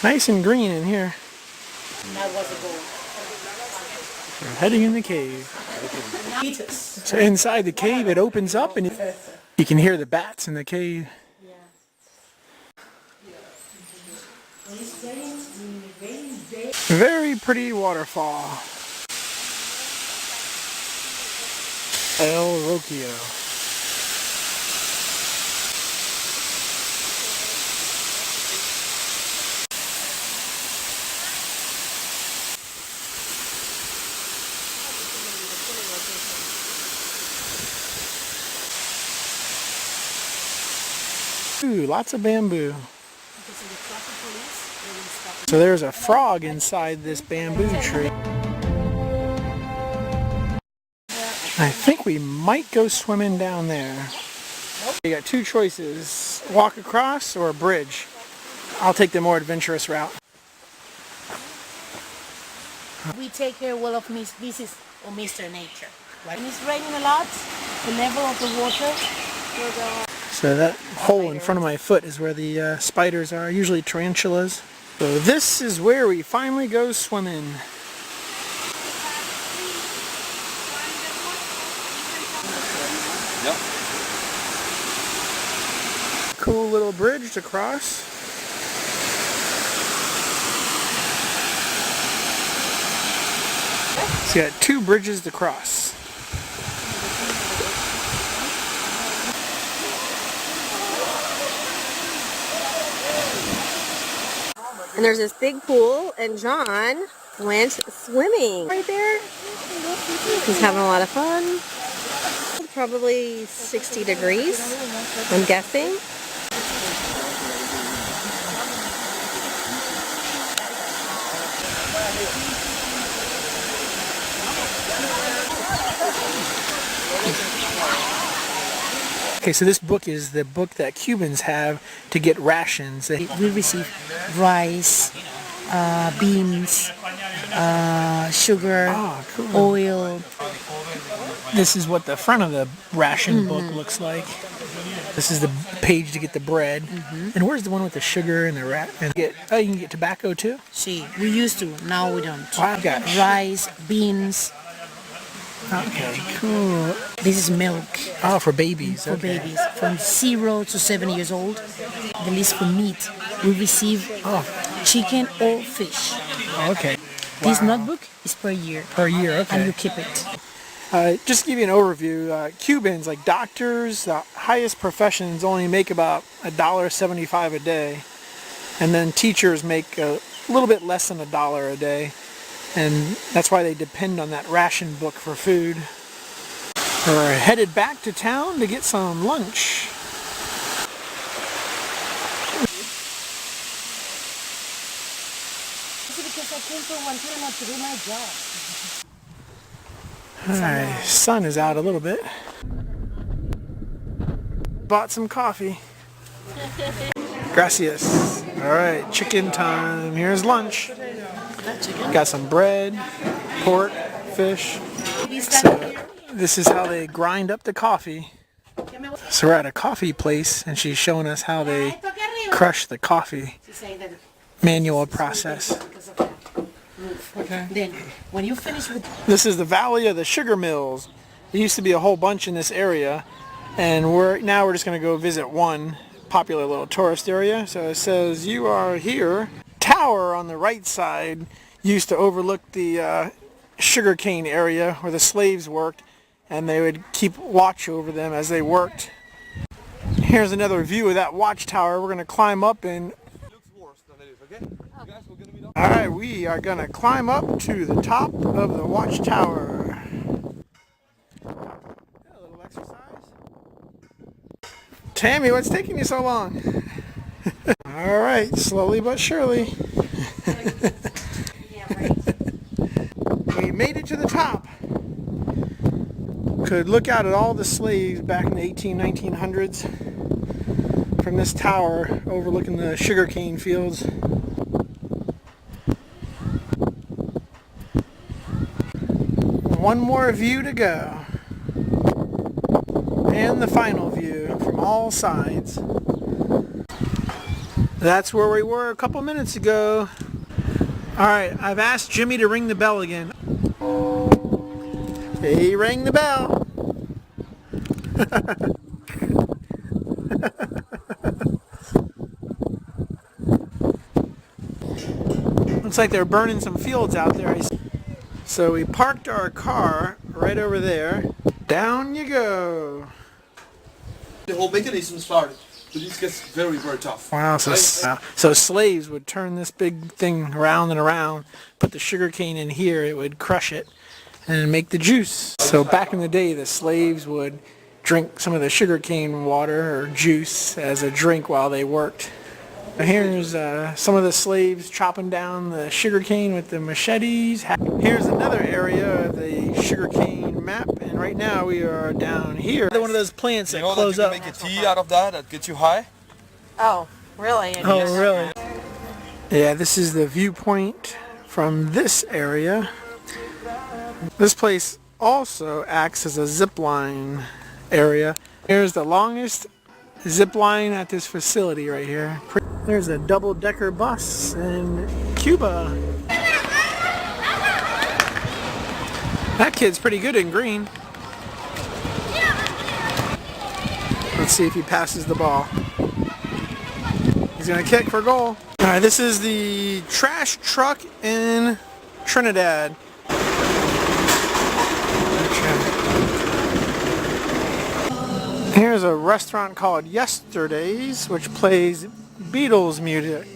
Nice and green in here. That was a goal. We're heading in the cave. So inside the cave it opens up and you can hear the bats in the cave. Very pretty waterfall. El Roquio. Ooh, lots of bamboo. So there's a frog inside this bamboo tree. I think we might go swimming down there. You got two choices, walk across or a bridge. I'll take the more adventurous route. We take care well of Mrs. or Mr. Nature. When it's raining a lot, the level of the water will go up. So that hole in front of my foot is where the spiders are, usually tarantulas. So this is where we finally go swimming. Yep. Cool little bridge to cross. So you got two bridges to cross. And there's this big pool, and John went swimming right there. He's having a lot of fun. Probably 60 degrees, I'm guessing. Okay, so this book is the book that Cubans have to get rations. We receive rice, beans, sugar, Ah, cool. oil, This is what the front of the ration book looks like. This is the page to get the bread. And where's the one with the sugar and the oh, you can get tobacco too? See, we used to, now we don't. Wow, gosh. Rice, beans. Okay, cool. This is milk Oh, for babies. for Okay. babies from 0 to 7 years old. The list for meat, we receive chicken or fish. Okay. This notebook is per year. Per year, And okay. you keep it. Just to give you an overview, Cubans, like doctors, the highest professions only make about $1.75 a day. And then teachers make a little bit less than $1 a day. And that's why they depend on that ration book for food. We're headed back to town to get some lunch. Because I came for one time to do my job. Alright, sun is out a little bit. Bought some coffee. Gracias. Alright, chicken time. Here's lunch. Got some bread, pork, fish. So this is how they grind up the coffee. So we're at a coffee place and she's showing us how they crush the coffee. Manual process. Okay. Then, when you finish with This is the Valley of the Sugar Mills. There used to be a whole bunch in this area, and we're just going to go visit one popular little tourist area. So it says you are here. Tower on the right side used to overlook the sugarcane area where the slaves worked, and they would keep watch over them as they worked. Here's another view of that watchtower. We're going to climb up and alright, we are going to climb up to the top of the watchtower. A little exercise. Tammy, what's taking you so long? Alright, slowly but surely. We made it to the top. Could look out at all the slaves back in the 1900s from this tower overlooking the sugarcane fields. One more view to go. And the final view from all sides. That's where we were a couple minutes ago. Alright, I've asked Jimmy to ring the bell again. He rang the bell. Looks like they're burning some fields out there. So we parked our car right over there. Down you go. The whole mechanism started, but this gets very, very tough. Wow, so slaves would turn this big thing around and around, put the sugar cane in here, it would crush it, and make the juice. So back in the day, the slaves would drink some of the sugar cane water or juice as a drink while they worked. Here's some of the slaves chopping down the sugar cane with the machetes. Here's another area of the sugar cane map, and right now we are down here. One of those plants that close up. You can make a tea out of that gets you high. Oh, really? Oh, really? Yeah, this is the viewpoint from this area. This place also acts as a zip line area. Here's the longest zip line at this facility right here. There's a double-decker bus in Cuba. That kid's pretty good in green. Let's see if he passes the ball. He's gonna kick for goal. Alright, this is the trash truck in Trinidad. Here's a restaurant called Yesterday's, which plays Beatles music.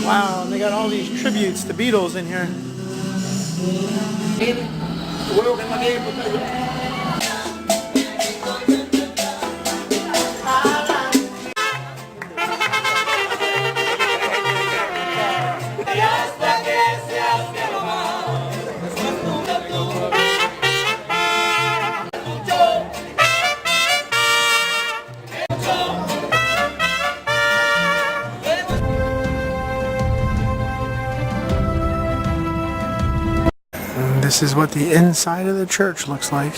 Wow, and they got all these tributes to Beatles in here. This is what the inside of the church looks like.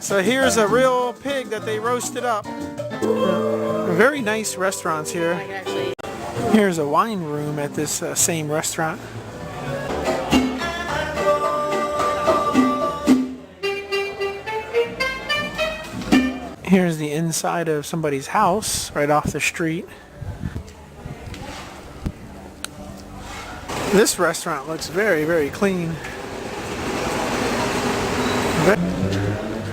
So here's a real pig that they roasted up. Very nice restaurants here. Here's a wine room at this same restaurant. Here's the inside of somebody's house right off the street. This restaurant looks very, very clean.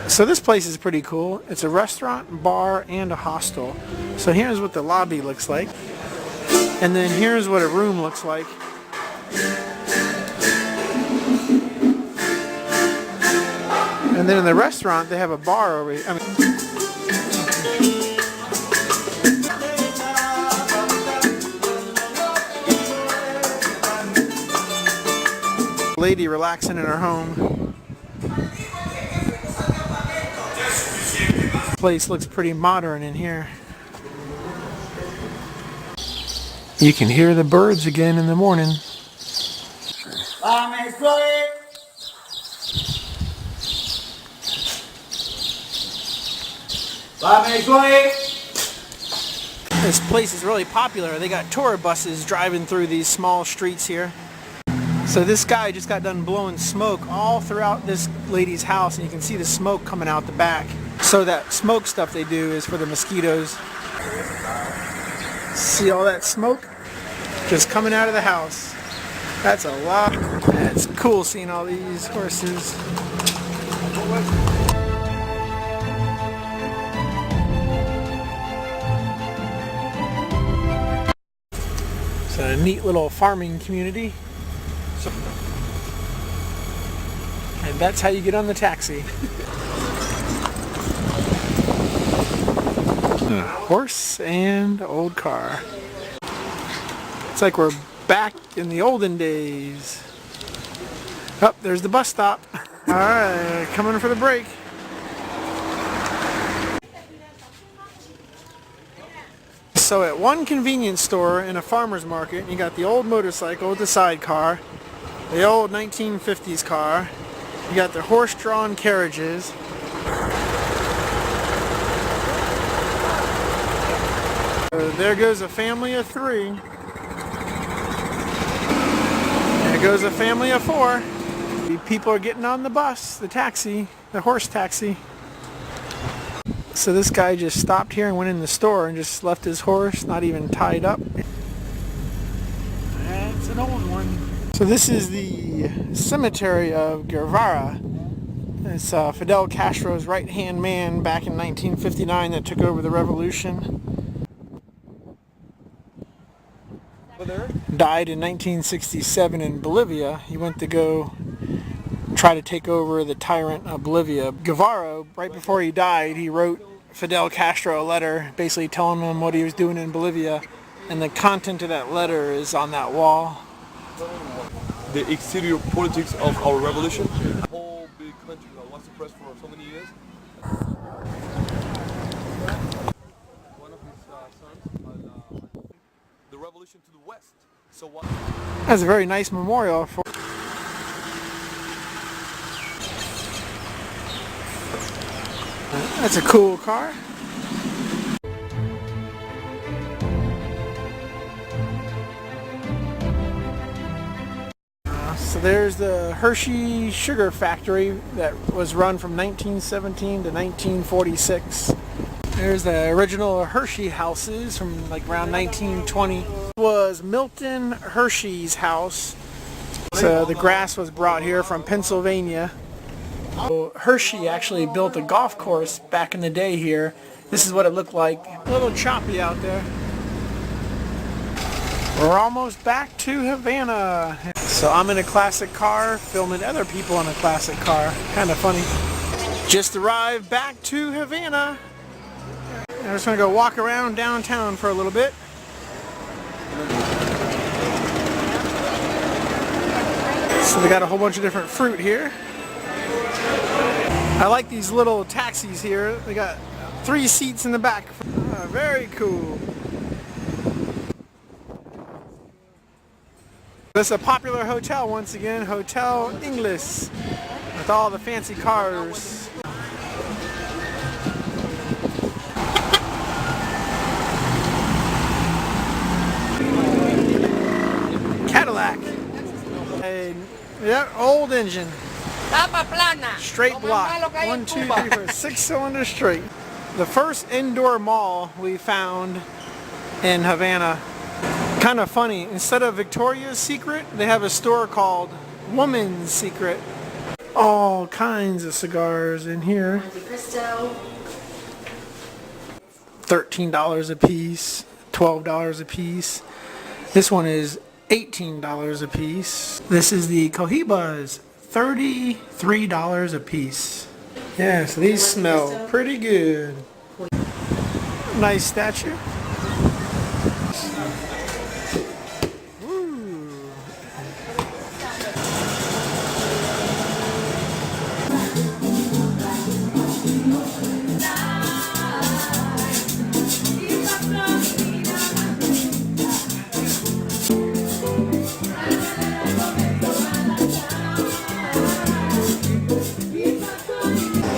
So this place is pretty cool. It's a restaurant, bar, and a hostel. So here's what the lobby looks like. And then here's what a room looks like. And then in the restaurant, they have a bar over here. Lady relaxing in her home. Place looks pretty modern in here. You can hear the birds again in the morning. This place is really popular. They got tour buses driving through these small streets here. So this guy just got done blowing smoke all throughout this lady's house, and you can see the smoke coming out the back. So that smoke stuff they do is for the mosquitoes. See all that smoke? Just coming out of the house. That's a lot. It's cool seeing all these horses. It's a neat little farming community. And that's how you get on the taxi. A horse and old car. It's like we're back in the olden days. Oh, there's the bus stop. Alright, coming for the break. So at one convenience store in a farmer's market, you got the old motorcycle with the sidecar, the old 1950s car, you got the horse-drawn carriages. There goes a family of 3. There goes a family of 4. People are getting on the bus, the taxi, the horse taxi. So this guy just stopped here and went in the store and just left his horse, not even tied up. That's an old one. So this is the cemetery of Guevara. It's Fidel Castro's right-hand man back in 1959 that took over the revolution. Died in 1967 in Bolivia. He went to go try to take over the tyrant of Bolivia. Guevara, right before he died, he wrote Fidel Castro a letter basically telling him what he was doing in Bolivia, and the content of that letter is on that wall. The exterior politics of our revolution. The whole big country that was suppressed for so many years. One of his sons, the revolution to the west. So what? That's a very nice memorial for. That's a cool car. So there's the Hershey Sugar Factory that was run from 1917 to 1946. There's the original Hershey houses from like around 1920. It was Milton Hershey's house. So the grass was brought here from Pennsylvania. So Hershey actually built a golf course back in the day here. This is what it looked like. A little choppy out there. We're almost back to Havana. So I'm in a classic car, filming other people in a classic car. Kind of funny. Just arrived back to Havana. I'm just gonna go walk around downtown for a little bit. So they got a whole bunch of different fruit here. I like these little taxis here. They got 3 seats in the back. Oh, very cool. This is a popular hotel once again, Hotel Ingles, with all the fancy cars. Cadillac. Yeah, old engine. Straight block. 1, 2, 3, 4, 6-cylinder straight. The first indoor mall we found in Havana. Kind of funny. Instead of Victoria's Secret, they have a store called Woman's Secret. All kinds of cigars in here. $13 a piece, $12 a piece. This one is $18 a piece. This is the Cohibas, $33 a piece. Yeah, so these smell pretty good. Nice statue.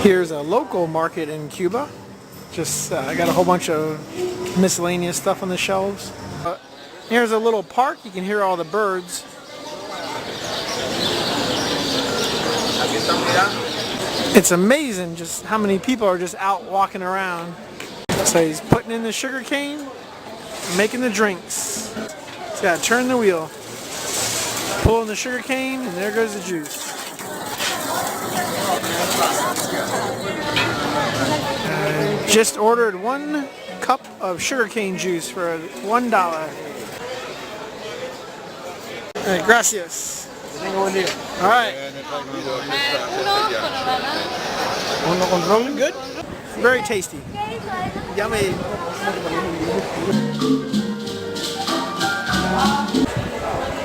Here's a local market in Cuba. Just I got a whole bunch of miscellaneous stuff on the shelves. Here's a little park. You can hear all the birds. It's amazing just how many people are just out walking around. So he's putting in the sugar cane, making the drinks. He's got to turn the wheel, pull in the sugar cane, and there goes the juice. Just ordered 1 cup of sugarcane juice for $1. Hey, gracias. All right. Good. Very tasty. Yummy.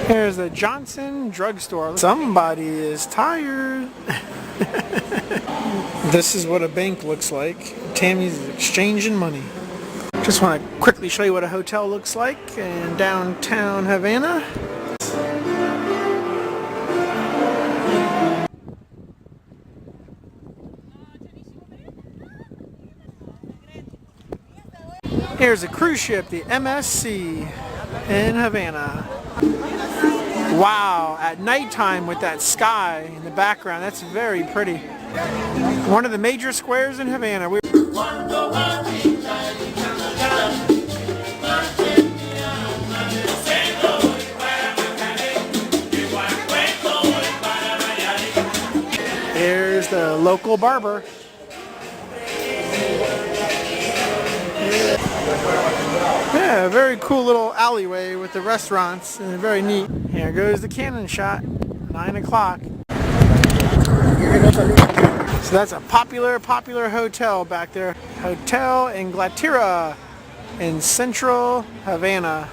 Here's the Johnson drugstore. Somebody is tired. This is what a bank looks like. Tammy's exchanging money. Just want to quickly show you what a hotel looks like in downtown Havana. Here's a cruise ship, the MSC in Havana. Wow, at nighttime with that sky in the background, that's very pretty. One of the major squares in Havana. Here's the local barber. Yeah, very cool little alleyway with the restaurants, and very neat. Here goes the cannon shot, 9 o'clock. So that's a popular hotel back there. Hotel Inglaterra in central Havana.